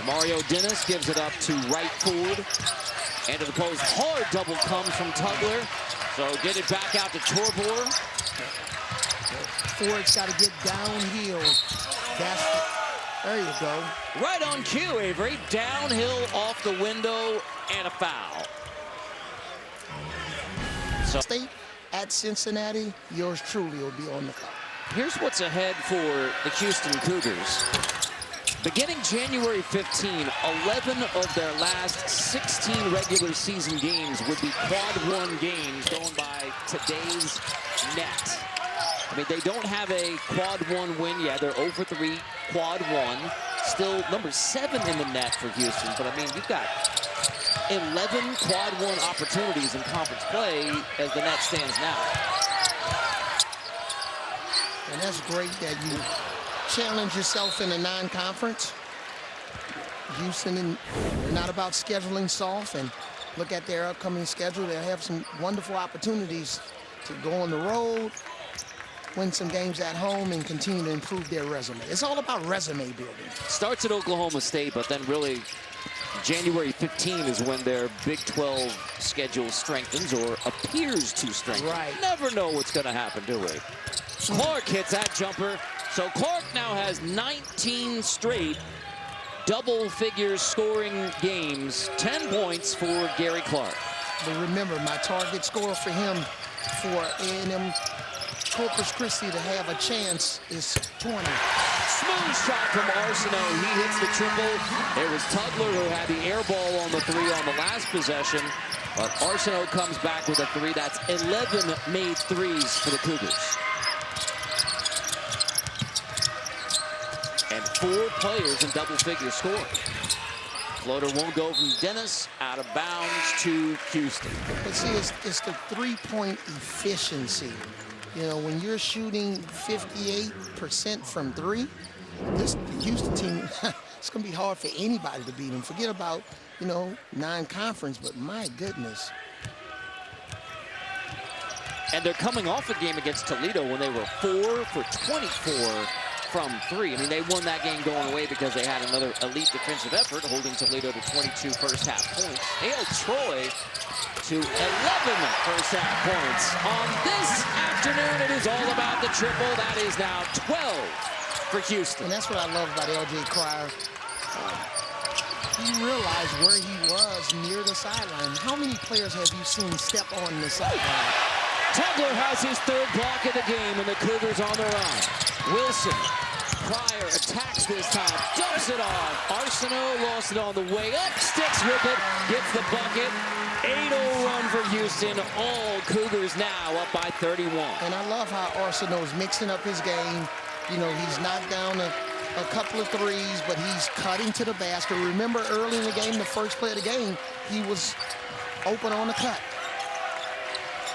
Mario Dennis gives it up to right forward. And to the post, hard double comes from Tugler. So get it back out to Torbor. Ford's got to get downhill. There you go. Right on cue, Avery. Downhill off the window and a foul. So State at Cincinnati, yours truly will be on the clock. here's what's ahead for the Houston Cougars. Beginning January 15, 11 of their last 16 regular season games would be quad one games going by today's net. I mean, they don't have a quad one win yet. They're 0 for 3, quad one. Still number 7 in the net for Houston. But I mean, you've got 11 quad one opportunities in conference play as the net stands now. And that's great that you challenge yourself in a non-conference. Houston, and not about scheduling soft, and look at their upcoming schedule. They'll have some wonderful opportunities to go on the road, win some games at home, and continue to improve their resume. It's all about resume building. Starts at Oklahoma State, but then really January 15 is when their Big 12 schedule strengthens or appears to strengthen. Right. Never know what's going to happen, do we? Clark hits that jumper. So Clark now has 19 straight double-figure scoring games, 10 points for Gary Clark. But remember, my target score for him for A&M-Corpus Christi to have a chance is 20. Smooth shot from Arsenault. He hits the triple. It was Tugler who had the air ball on the 3 on the last possession. But Arsenault comes back with a 3. That's 11 made threes for the Cougars. And 4 players in double-figure scoring. Floater won't go from Dennis, out of bounds to Houston. But see, it's the three-point efficiency. You know, when you're shooting 58% from 3, this Houston team, it's going to be hard for anybody to beat them. Forget about, you know, non-conference, but my goodness. And they're coming off a game against Toledo when they were 4 for 24 from 3. I mean, they won that game going away because they had another elite defensive effort, holding Toledo to 22 first-half points. They held Troy to 11 first-half points. On this afternoon, it is all about the triple. That is now 12 for Houston. And that's what I love about L.J. Cryer. He realized where he was near the sideline. How many players have you seen step on the sideline? Tugler has his 3rd block of the game, and the Cougars on their own. Wilson, Cryer attacks this time, dumps it off. Arsenault lost it on the way up, sticks with it, gets the bucket. 8-0 run for Houston. All Cougars now up by 31. And I love how Arsenault's mixing up his game. You know, he's knocked down a couple of threes, but he's cutting to the basket. Remember early in the game, the first play of the game, he was open on the cut.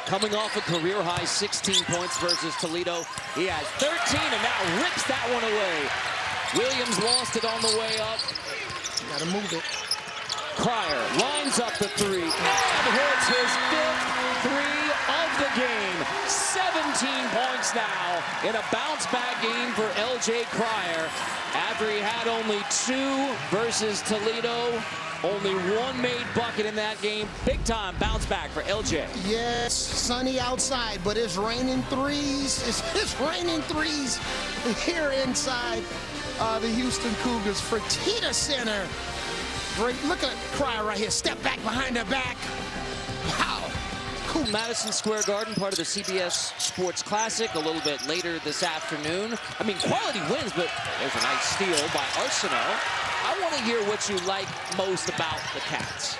Coming off a career-high 16 points versus Toledo. He has 13 and now rips that one away. Williams lost it on the way up. Got to move it. Cryer lines up the 3 and hits his 5th 3 of the game. 17 points now in a bounce-back game for L.J. Cryer. After he had only 2 versus Toledo, only 1 made bucket in that game. Big-time bounce-back for L.J. Yes, sunny outside, but it's raining threes. It's raining threes here inside the Houston Cougars Fertitta Center. Great, look at Cryer right here. Step back behind their back. Wow. Cool. Madison Square Garden, part of the CBS Sports Classic, a little bit later this afternoon. I mean, quality wins, but there's a nice steal by Arsenault. I want to hear what you like most about the Cats.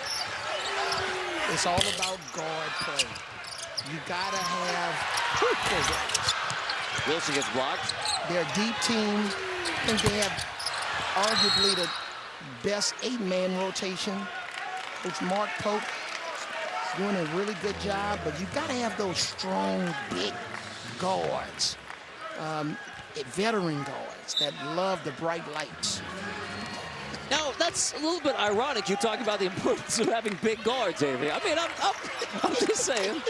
It's all about guard play. You gotta have Wilson gets blocked. They're a deep team. I think they have arguably the best 8-man rotation. Coach Mark Pope is doing a really good job, but you gotta have those strong, big guards. Veteran guards that love the bright lights. Now, that's a little bit ironic. You're talking about the importance of having big guards, Avery. I mean, I'm just saying.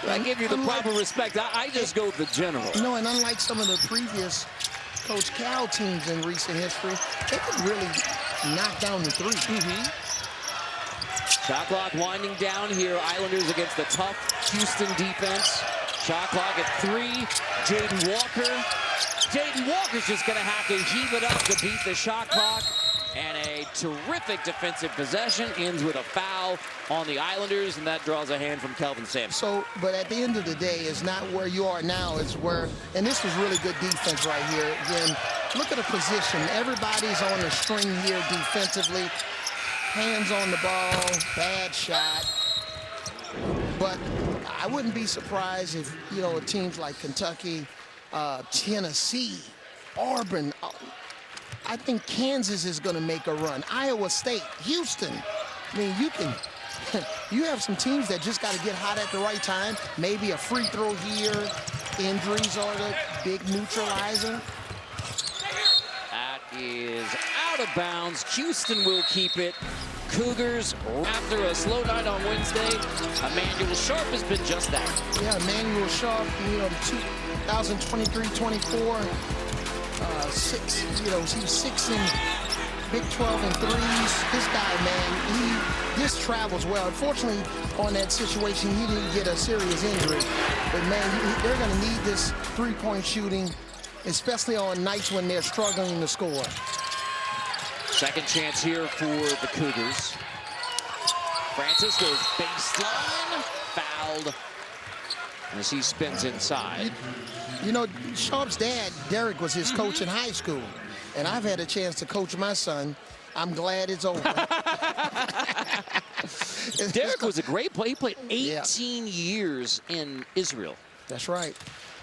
I give you the proper respect. I just go with the general. You know, and unlike some of the previous Coach Cal teams in recent history, they could really knock down the three. Shot clock winding down here. Islanders against the tough Houston defense. Shot clock at 3. Jaden Walker. Jaden Walker's just going to have to heave it up to beat the shot clock. And a terrific defensive possession ends with a foul on the Islanders, and that draws a hand from Kelvin Sampson. So, but at the end of the day, it's not where you are now, it's where, and this was really good defense right here. Again, look at the position. Everybody's on the string here defensively. Hands on the ball, bad shot. But I wouldn't be surprised if, you know, teams like Kentucky, Tennessee, Auburn, I think Kansas is going to make a run. Iowa State, Houston. I mean, you have some teams that just got to get hot at the right time. Maybe a free throw here. Injuries are the big neutralizer. That is out of bounds. Houston will keep it. Cougars, after a slow night on Wednesday, Emmanuel Sharp has been just that. Yeah, Emmanuel Sharp, you know, 2023-24. 6, you know, he was 6 in Big 12 in threes. This guy, man, this travels well. Unfortunately, on that situation, he didn't get a serious injury. But, man, they're going to need this three-point shooting, especially on nights when they're struggling to score. Second chance here for the Cougars. Francis goes baseline, fouled as he spins inside. You know, Sharp's dad, Derek, was his coach in high school, and I've had a chance to coach my son. I'm glad it's over. Derek was a great player. He played 18 years in Israel. That's right.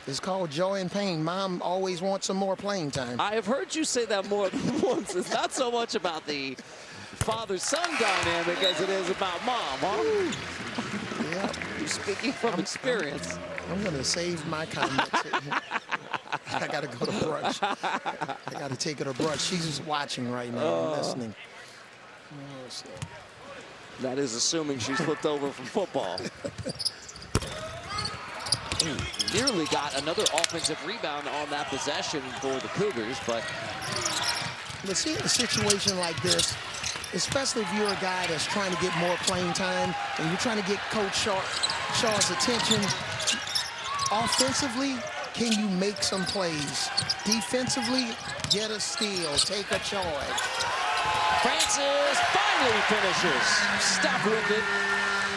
It's called joy and pain. Mom always wants some more playing time. I have heard you say that more than once. It's not so much about the father-son dynamic as it is about mom, huh? Yeah. You're speaking from experience. I'm going to save my comments. I got to go to brunch. I got to take her to brunch. She's just watching right now, listening. That is assuming she's flipped over from football. Nearly got another offensive rebound on that possession for the Cougars, but... Let's see, in a situation like this, especially if you're a guy that's trying to get more playing time and you're trying to get Coach Shaw's attention, offensively, can you make some plays? Defensively, get a steal, take a charge. Francis finally finishes. Stuck with it.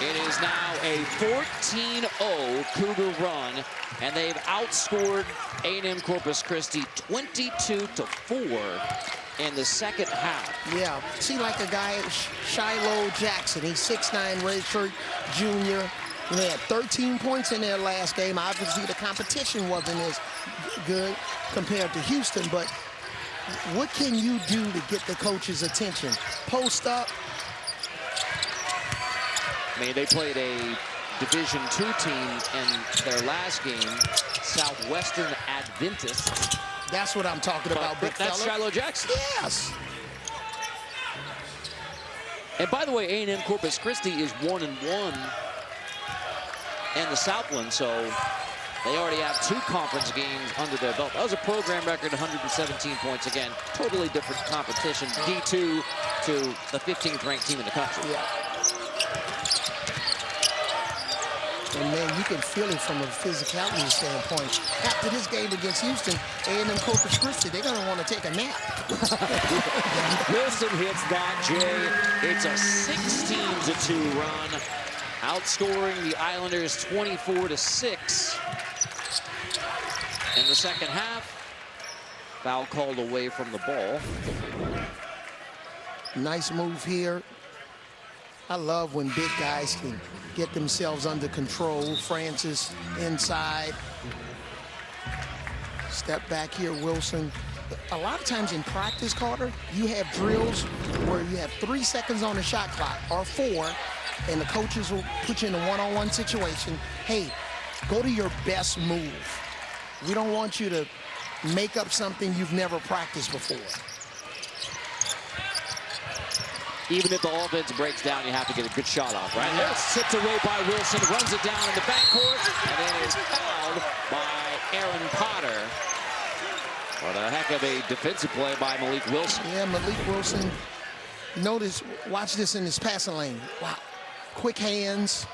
It is now a 14-0 Cougar run, and they've outscored A&M-Corpus Christi 22-4 in the second half. Yeah, see, like a guy, Shiloh Jackson, he's 6'9", redshirt junior. They had 13 points in their last game. Obviously, the competition wasn't as good compared to Houston, but what can you do to get the coach's attention? Post up. I mean, they played a Division II team in their last game, Southwestern Adventists. That's what I'm talking about, big fella. That's Shiloh Jackson. Yes. And by the way, A&M Corpus Christi is 1-1 and the Southland, so they already have 2 conference games under their belt. That was a program record, 117 points. Again, totally different competition. D2 to the 15th ranked team in the country. Yeah. And man, you can feel it from a physicality standpoint. After this game against Houston, A&M-Corpus Christi, they're going to want to take a nap. Wilson hits that, Jay. It's a 16-2 run, outscoring the Islanders 24-6. In the second half, foul called away from the ball. Nice move here. I love when big guys can get themselves under control. Francis inside. Step back here, Wilson. A lot of times in practice, Carter, you have drills where you have 3 seconds on the shot clock, or 4, and the coaches will put you in a one-on-one situation. Hey, go to your best move. We don't want you to make up something you've never practiced before. Even if the offense breaks down, you have to get a good shot off, right? Yeah. Sits away by Wilson, runs it down in the backcourt, and then is fouled by Aaron Potter. What a heck of a defensive play by Malik Wilson. Yeah, Malik Wilson. Notice, watch this in his passing lane. Wow, quick hands.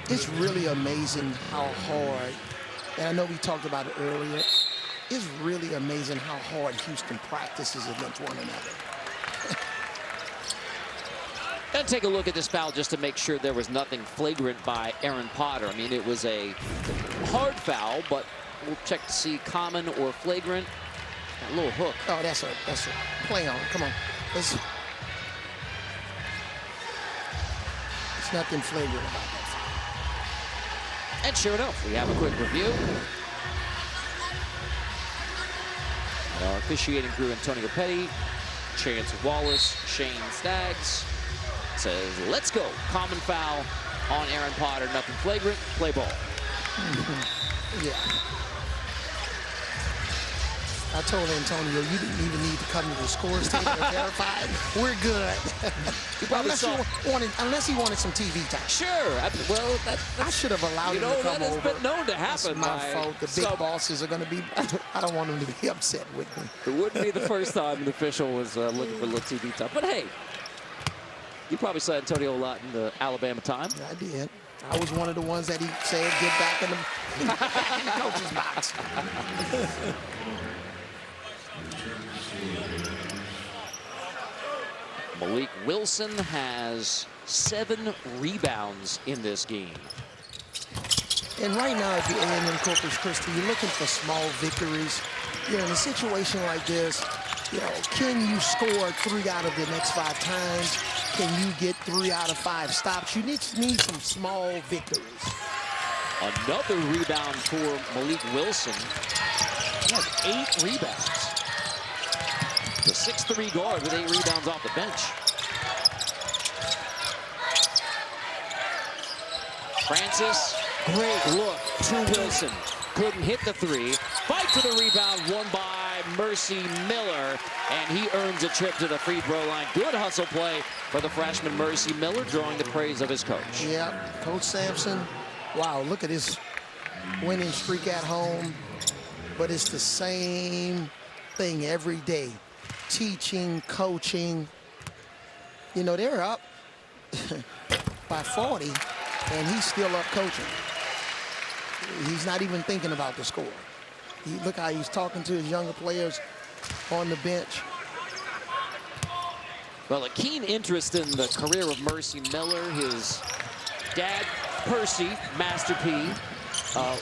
It's really amazing how hard, and I know we talked about it earlier, it's really amazing how hard Houston practices against one another. And take a look at this foul just to make sure there was nothing flagrant by Aaron Potter. I mean, it was a hard foul, but we'll check to see common or flagrant. A little hook. Oh, that's a play on. Come on. It's nothing flagrant about that. And sure enough, we have a quick review. Our officiating crew, Antonio Petty, Chance Wallace, Shane Staggs, says, let's go. Common foul on Aaron Potter. Nothing flagrant. Play ball. Yeah. I told Antonio, you didn't even need to come to the scores table to verify. We're good. Unless he wanted some TV time. Sure. Well, I should have allowed him to come over. That has been known to happen. That's my fault. The big bosses are going to be, I don't want them to be upset with me. It wouldn't be the first time an official was looking for a little TV time. But hey, you probably saw Antonio a lot in the Alabama time. I did. I was one of the ones that he said, get back in the coach's box. Malik Wilson has 7 rebounds in this game. And right now at the A&M-Corpus Christi, you're looking for small victories. You know, in a situation like this, you know, can you score 3 out of the next 5 times? Can you get 3 out of 5 stops? You need some small victories. Another rebound for Malik Wilson. He has 8 rebounds. The 6'3" guard with 8 rebounds off the bench. Francis, great look to Wilson. Couldn't hit the 3. Fight for the rebound, won by Mercy Miller, and he earns a trip to the free throw line. Good hustle play for the freshman Mercy Miller, drawing the praise of his coach. Yeah, Coach Sampson. Wow, look at his winning streak at home. But it's the same thing every day. Teaching, coaching. You know, they're up by 40, and he's still up coaching. He's not even thinking about the score. Look how he's talking to his younger players on the bench. Well, a keen interest in the career of Mercy Miller. His dad, Percy, Master P,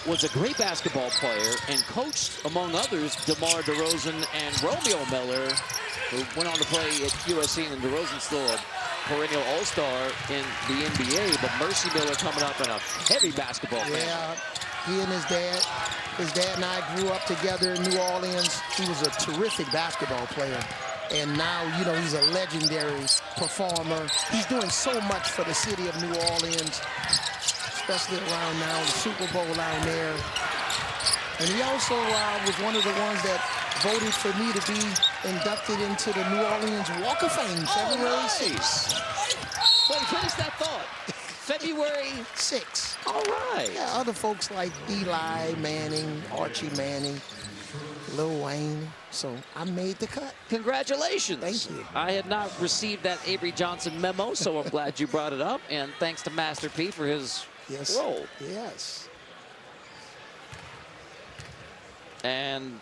was a great basketball player and coached, among others, DeMar DeRozan and Romeo Miller, who went on to play at USC, and DeRozan's still a perennial all-star in the NBA, but Mercy Miller coming up in a heavy basketball fan. Yeah, he and his dad and I grew up together in New Orleans. He was a terrific basketball player. And now, you know, he's a legendary performer. He's doing so much for the city of New Orleans, especially around now, the Super Bowl down there. And he also was one of the ones that voted for me to be inducted into the New Orleans Walk of Fame February 6th. Wait, finish that thought. February 6th. All right. Yeah, other folks like Eli Manning, Archie Manning, Lil Wayne. So I made the cut. Congratulations. Thank you. I had not received that Avery Johnson memo, so I'm glad you brought it up. And thanks to Master P for his role. Yes. And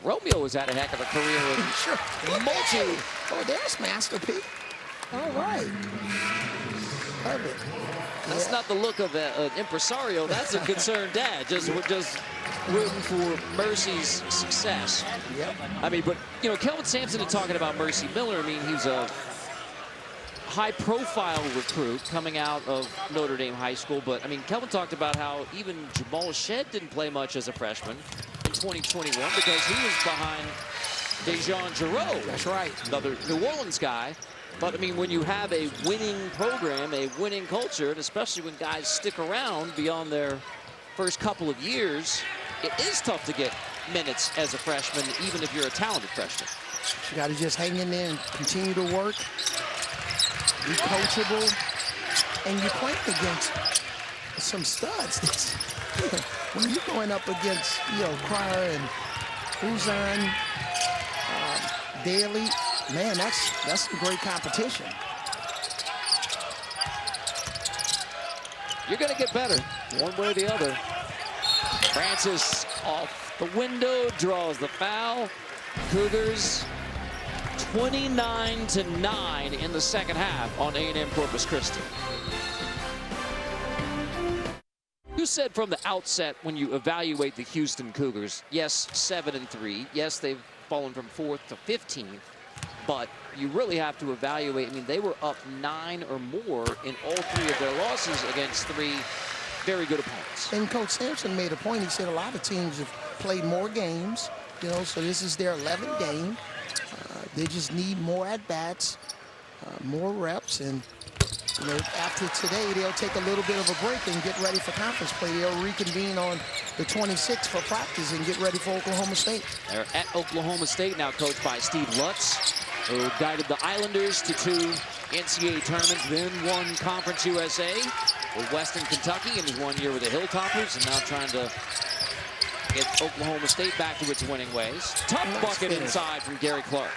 Romeo has had a heck of a career with Sure. Oh, there's Master P. All right. Love it. That's not the look of an impresario. That's a concerned dad. We're just rooting for Mercy's success. Yep. I mean, but, you know, Kelvin Sampson and talking about Mercy Miller, I mean, he's a high-profile recruit coming out of Notre Dame High School. But, I mean, Kelvin talked about how even Jamal Shedd didn't play much as a freshman in 2021 because he was behind Dejan Giroux. That's right. Another New Orleans guy. But, I mean, when you have a winning program, a winning culture, and especially when guys stick around beyond their first couple of years, it is tough to get minutes as a freshman, even if you're a talented freshman. You got to just hang in there and continue to work, be coachable, and you're playing against some studs. When you're going up against, Cryer and Uzan, Daly, man, that's some great competition. You're going to get better one way or the other. Francis off the window, draws the foul. Cougars 29-9 in the second half on A&M-Corpus Christi. You said from the outset when you evaluate the Houston Cougars, yes, 7-3. Yes, they've fallen from 4th to 15th. But you really have to evaluate. I mean, they were up 9 or more in all 3 of their losses against 3 very good opponents. And Coach Sampson made a point. He said a lot of teams have played more games, so this is their 11th game. They just need more at-bats, more reps, and after today, they'll take a little bit of a break and get ready for conference play. They'll reconvene on the 26th for practice and get ready for Oklahoma State. They're at Oklahoma State, now coached by Steve Lutz, who guided the Islanders to 2 NCAA tournaments, then won Conference USA with Western Kentucky in his 1 year with the Hilltoppers, and now trying to get Oklahoma State back to its winning ways. Tough bucket inside from Gary Clark.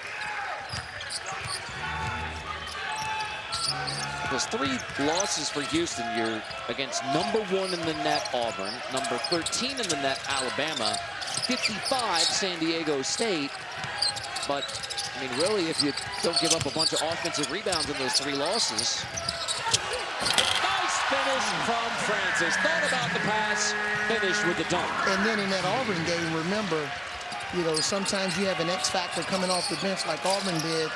There's 3 losses for Houston. You're against number 1 in the net, Auburn, number 13 in the net, Alabama, 55, San Diego State. But, I mean, really, if you don't give up a bunch of offensive rebounds in those 3 losses. Nice finish from Francis. Thought about the pass, finished with the dunk. And then in that Auburn game, remember, sometimes you have an X factor coming off the bench like Auburn did.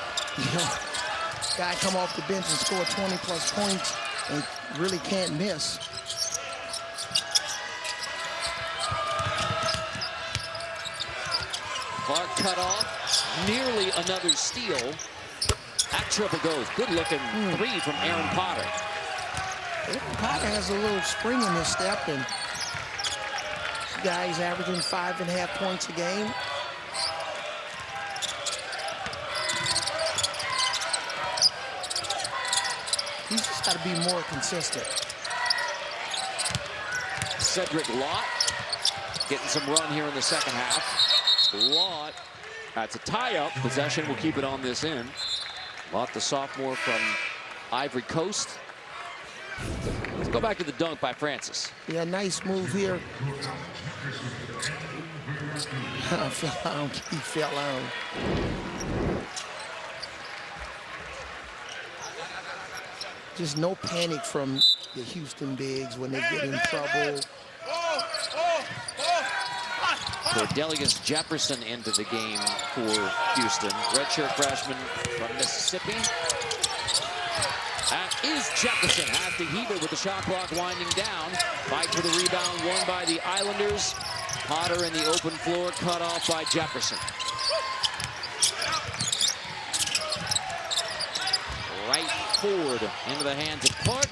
Guy come off the bench and score 20-plus points and really can't miss. Clark cut off, nearly another steal. That triple goes. Good-looking 3 from Aaron Potter. Aaron Potter has a little spring in his step, and this guy's averaging 5.5 points a game. He's just got to be more consistent. Cedric Lott getting some run here in the second half. Lott, that's a tie-up. Possession will keep it on this end. Lott, the sophomore from Ivory Coast. Let's go back to the dunk by Francis. Yeah, nice move here. He fell out. Just no panic from the Houston bigs when they get in trouble. Cordelius Jefferson into the game for Houston. Redshirt freshman from Mississippi. That is Jefferson. Has to heave it with the shot clock winding down. Fight for the rebound, won by the Islanders. Potter in the open floor, cut off by Jefferson. Right forward into the hands of Clark.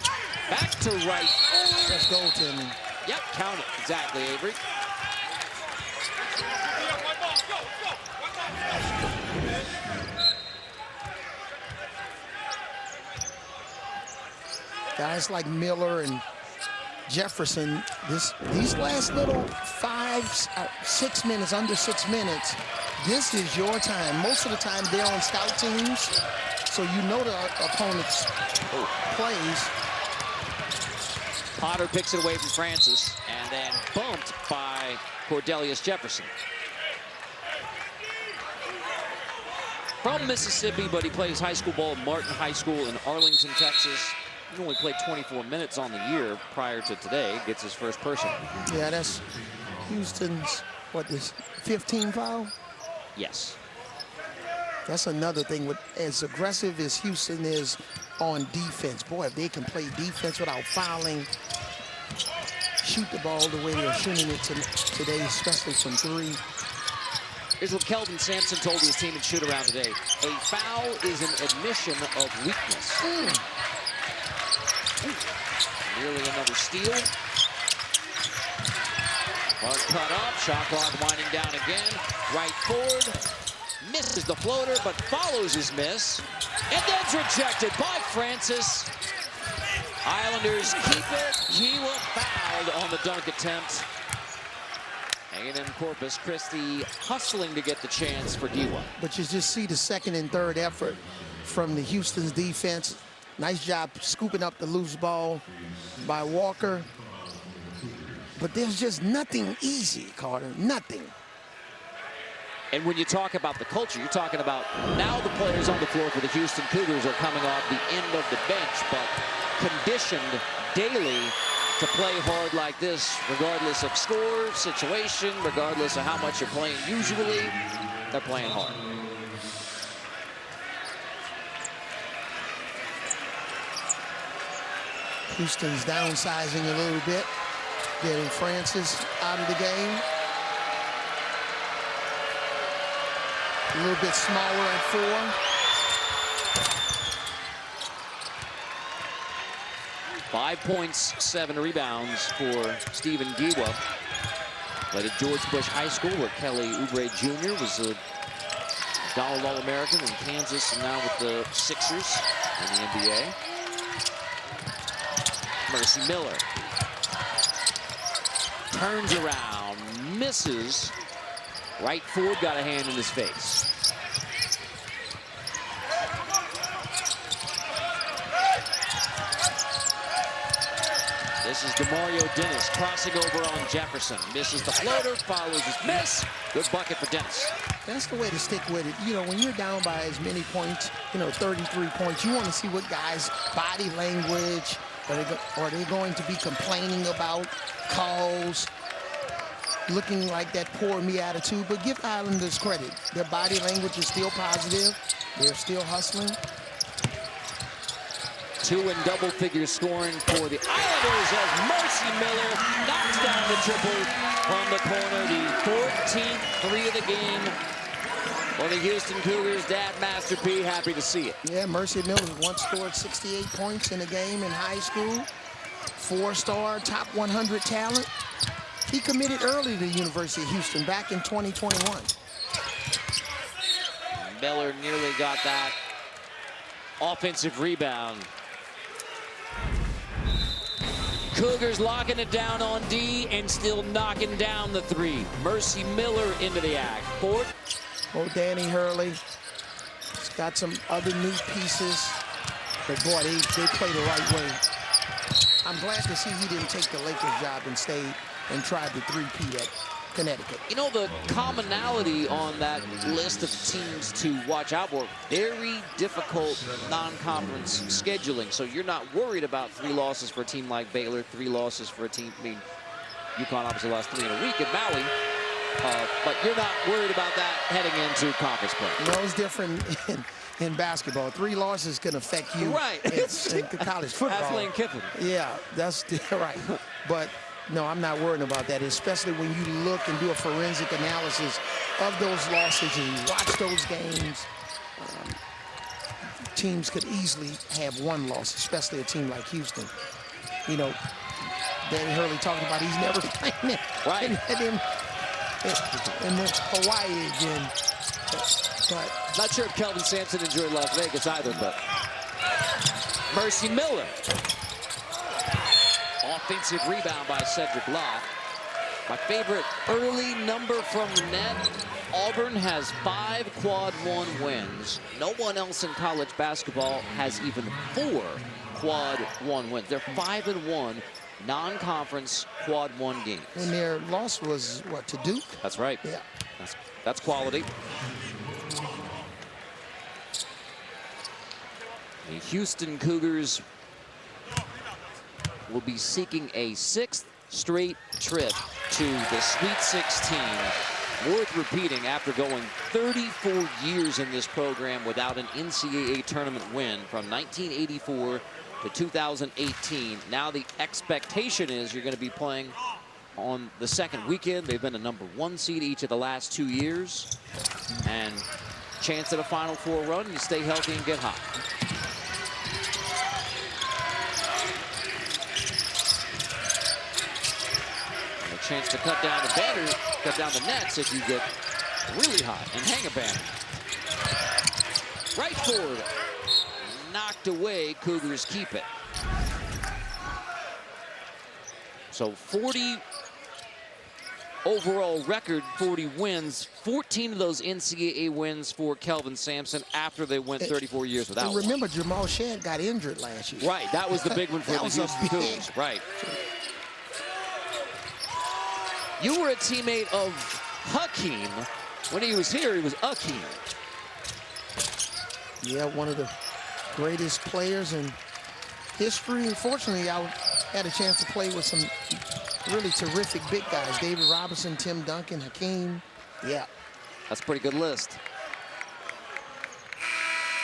Back to right forward. Let's go, Timmy. Yep, count it. Exactly, Avery. Guys like Miller and Jefferson, these last little 6 minutes, under 6 minutes, this is your time. Most of the time they're on scout teams, so you know the opponent's plays. Potter picks it away from Francis and then bumped by Cordelius Jefferson. From Mississippi, but he plays high school ball at Martin High School in Arlington, Texas. He only played 24 minutes on the year prior to today. Gets his first personal. Yeah, that's Houston's, this 15 foul? Yes. That's another thing. With as aggressive as Houston is on defense, boy, if they can play defense without fouling, shoot the ball the way they're shooting it today, especially from three. Here's what Kelvin Sampson told his team in shoot-around today. A foul is an admission of weakness. Nearly another steal. Hard cut up, shot clock winding down again. Right forward, misses the floater, but follows his miss. And then's rejected by Francis. Islanders keep it. He was fouled on the dunk attempt. A&M-Corpus Christi hustling to get the chance for Diwa. But you just see the second and third effort from the Houston's defense. Nice job scooping up the loose ball by Walker. But there's just nothing easy, Carter, nothing. And when you talk about the culture, you're talking about now the players on the floor for the Houston Cougars are coming off the end of the bench, but conditioned daily to play hard like this, regardless of score, situation, regardless of how much you're playing usually, they're playing hard. Houston's downsizing a little bit, getting Francis out of the game. A little bit smaller at 4. 5 points, 7 rebounds for Stephen Giwa. Played at George Bush High School, where Kelly Oubre Jr. was a Dollar All-American in Kansas, and now with the Sixers in the NBA. Mercy Miller turns around, misses. Right forward, got a hand in his face. This is DeMario Dennis crossing over on Jefferson. Misses the floater, follows his miss. Good bucket for Dennis. That's the way to stick with it. You know, when you're down by as many points, 33 points, you want to see what guys' body language, are they going to be complaining about calls, looking like that poor me attitude? But give Islanders credit. Their body language is still positive. They're still hustling. 2 in double figure scoring for the Islanders as Mercy Miller knocks down the triple from the corner. The 14th 3 of the game for the Houston Cougars. Dad, Master P, happy to see it. Yeah, Mercy Miller once scored 68 points in a game in high school. 4-star, top 100 talent. He committed early to the University of Houston back in 2021. Miller nearly got that offensive rebound. Cougars locking it down on D and still knocking down the 3. Mercy Miller into the act. Ford. Oh, Danny Hurley. He's got some other new pieces. But boy, they play the right way. I'm glad to see he didn't take the Lakers job and stayed and tried the 3-peat at Connecticut. You know, the commonality on that list of teams to watch out for, very difficult non-conference scheduling. So you're not worried about 3 losses for a team like Baylor, 3 losses for a team, UConn obviously lost 3 in a week at Maui. But you're not worried about that heading into conference play. No, it's different in basketball. 3 losses can affect you. Right. In college football. That's Lane Kiffin. Yeah, that's right. But no, I'm not worried about that, especially when you look and do a forensic analysis of those losses and you watch those games. Teams could easily have 1 loss, especially a team like Houston. Danny Hurley talking about he's never playing it. Right. And And then Hawaii again. But Not sure if Kelvin Sampson enjoyed Las Vegas either, but Mercy Miller. Offensive rebound by Cedric Lott. My favorite early number from the net. Auburn has 5 quad 1 wins. No one else in college basketball has even 4 quad 1 wins. They're 5-1 non-conference quad 1 games. And their loss was, what, to Duke? That's right. Yeah. That's quality. The Houston Cougars will be seeking a 6th straight trip to the Sweet 16. Worth repeating, after going 34 years in this program without an NCAA tournament win from 1984 to 2018. Now the expectation is you're going to be playing on the second weekend. They've been a #1 seed each of the last 2 years. And chance at a Final Four run, you stay healthy and get hot. Chance to cut down the banner, cut down the nets if you get really hot and hang a banner. Right forward, knocked away. Cougars keep it. So 40 overall record, 40 wins, 14 of those NCAA wins for Kelvin Sampson after they went 34 years without one. Remember, Jamal Shedd got injured last year. Right, that was the big one for the Houston Cougars. Right. You were a teammate of Hakeem. When he was here, he was Akeem. Yeah, one of the greatest players in history. Unfortunately, I had a chance to play with some really terrific big guys. David Robinson, Tim Duncan, Hakeem. Yeah. That's a pretty good list.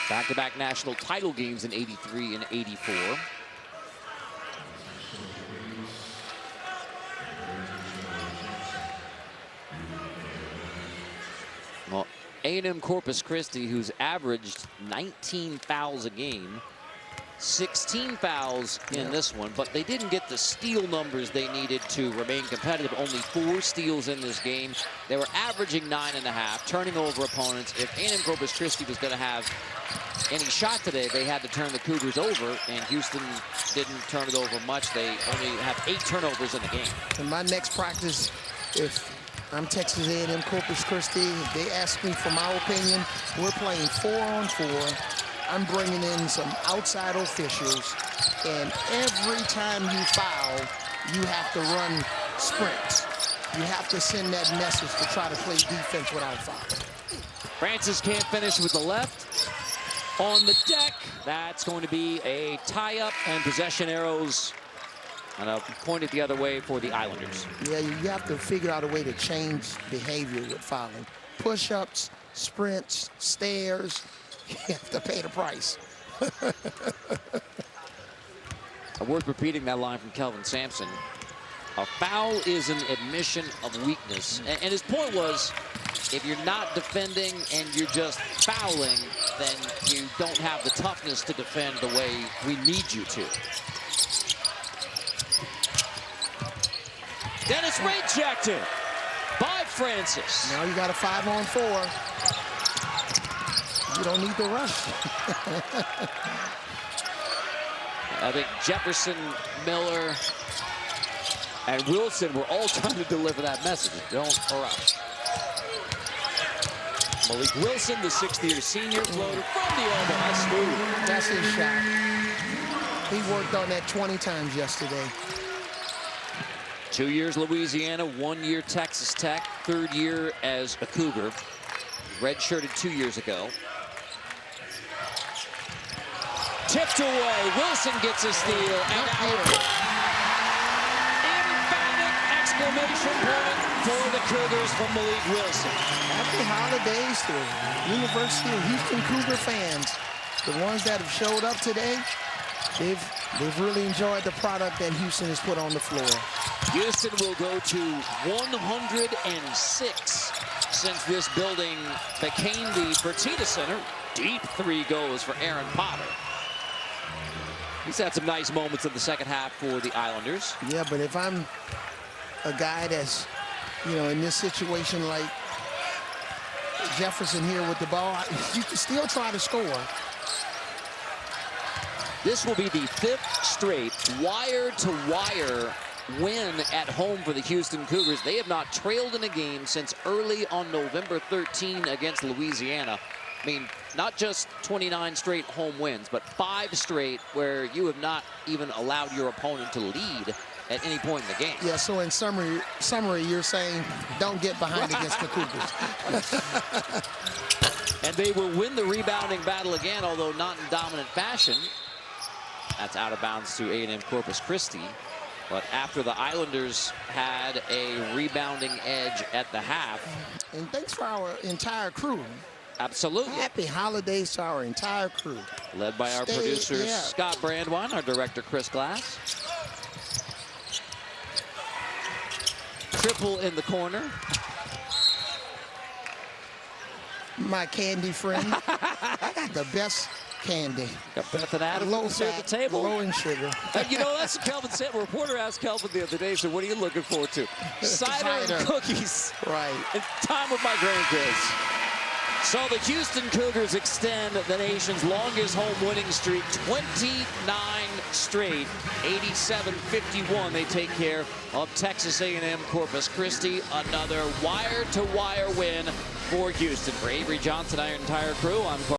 Back-to-back national title games in '83 and '84. Well, A&M-Corpus Christi, who's averaged 19 fouls a game, 16 fouls in this one, but they didn't get the steal numbers they needed to remain competitive. Only 4 steals in this game. They were averaging 9.5, turning over opponents. If A&M-Corpus Christi was going to have any shot today, they had to turn the Cougars over, and Houston didn't turn it over much. They only have 8 turnovers in the game. In my next practice, if I'm Texas A&M-Corpus Christi, if they ask me for my opinion, we're playing 4-on-4. I'm bringing in some outside officials, and every time you foul, you have to run sprints. You have to send that message to try to play defense without foul. Francis can't finish with the left. On the deck, that's going to be a tie-up, and possession arrows and pointed the other way for the Islanders. Yeah, you have to figure out a way to change behavior with fouling. Push-ups, sprints, stairs. You have to pay the price. Worth repeating that line from Kelvin Sampson. A foul is an admission of weakness. And his point was, if you're not defending and you're just fouling, then you don't have the toughness to defend the way we need you to. Dennis rejected by Francis. Now you got a 5-on-4. You don't need to rush. I think Jefferson, Miller, and Wilson were all trying to deliver that message. Don't rush. Malik Wilson, the 6th-year senior, floater from the elbow. That's smooth. That's his shot. He worked on that 20 times yesterday. 2 years Louisiana, 1 year Texas Tech, 3rd year as a Cougar. Redshirted 2 years ago. Tipped away. Wilson gets a steal. And emphatic exclamation point for the Cougars from Malik Wilson. Happy holidays to University of Houston Cougar fans. The ones that have showed up today, they've really enjoyed the product that Houston has put on the floor. Houston will go to 106 since this building became the Fertitta Center. Deep 3 goes for Aaron Potter. He's had some nice moments in the second half for the Islanders. Yeah, but if I'm a guy that's You know, in this situation, like Jefferson here with the ball, you can still try to score. This will be the 5th straight wire-to-wire win at home for the Houston Cougars. They have not trailed in a game since early on November 13 against Louisiana. I mean, not just 29 straight home wins, but 5 straight where you have not even allowed your opponent to lead at any point in the game. Yeah, so in summary, you're saying don't get behind against the Cougars. And they will win the rebounding battle again, although not in dominant fashion. That's out of bounds to A&M-Corpus Christi. But after the Islanders had a rebounding edge at the half. And thanks for our entire crew. Absolutely. Happy holidays to our entire crew. Led by our producer, Scott Brandwine, our director, Chris Glass. Triple in the corner. My candy friend. I got the best candy. Got Beth and Adam Low here at the table. Low in sugar. You know, that's what Kelvin said. A reporter asked Kelvin the other day, so what are you looking forward to? Cider and cookies. Right. And time with my grandkids. So the Houston Cougars extend the nation's longest home winning streak, 29 straight, 87-51. They take care of Texas A&M-Corpus Christi. Another wire-to-wire win for Houston. For Avery Johnson, our entire crew, I'm Carl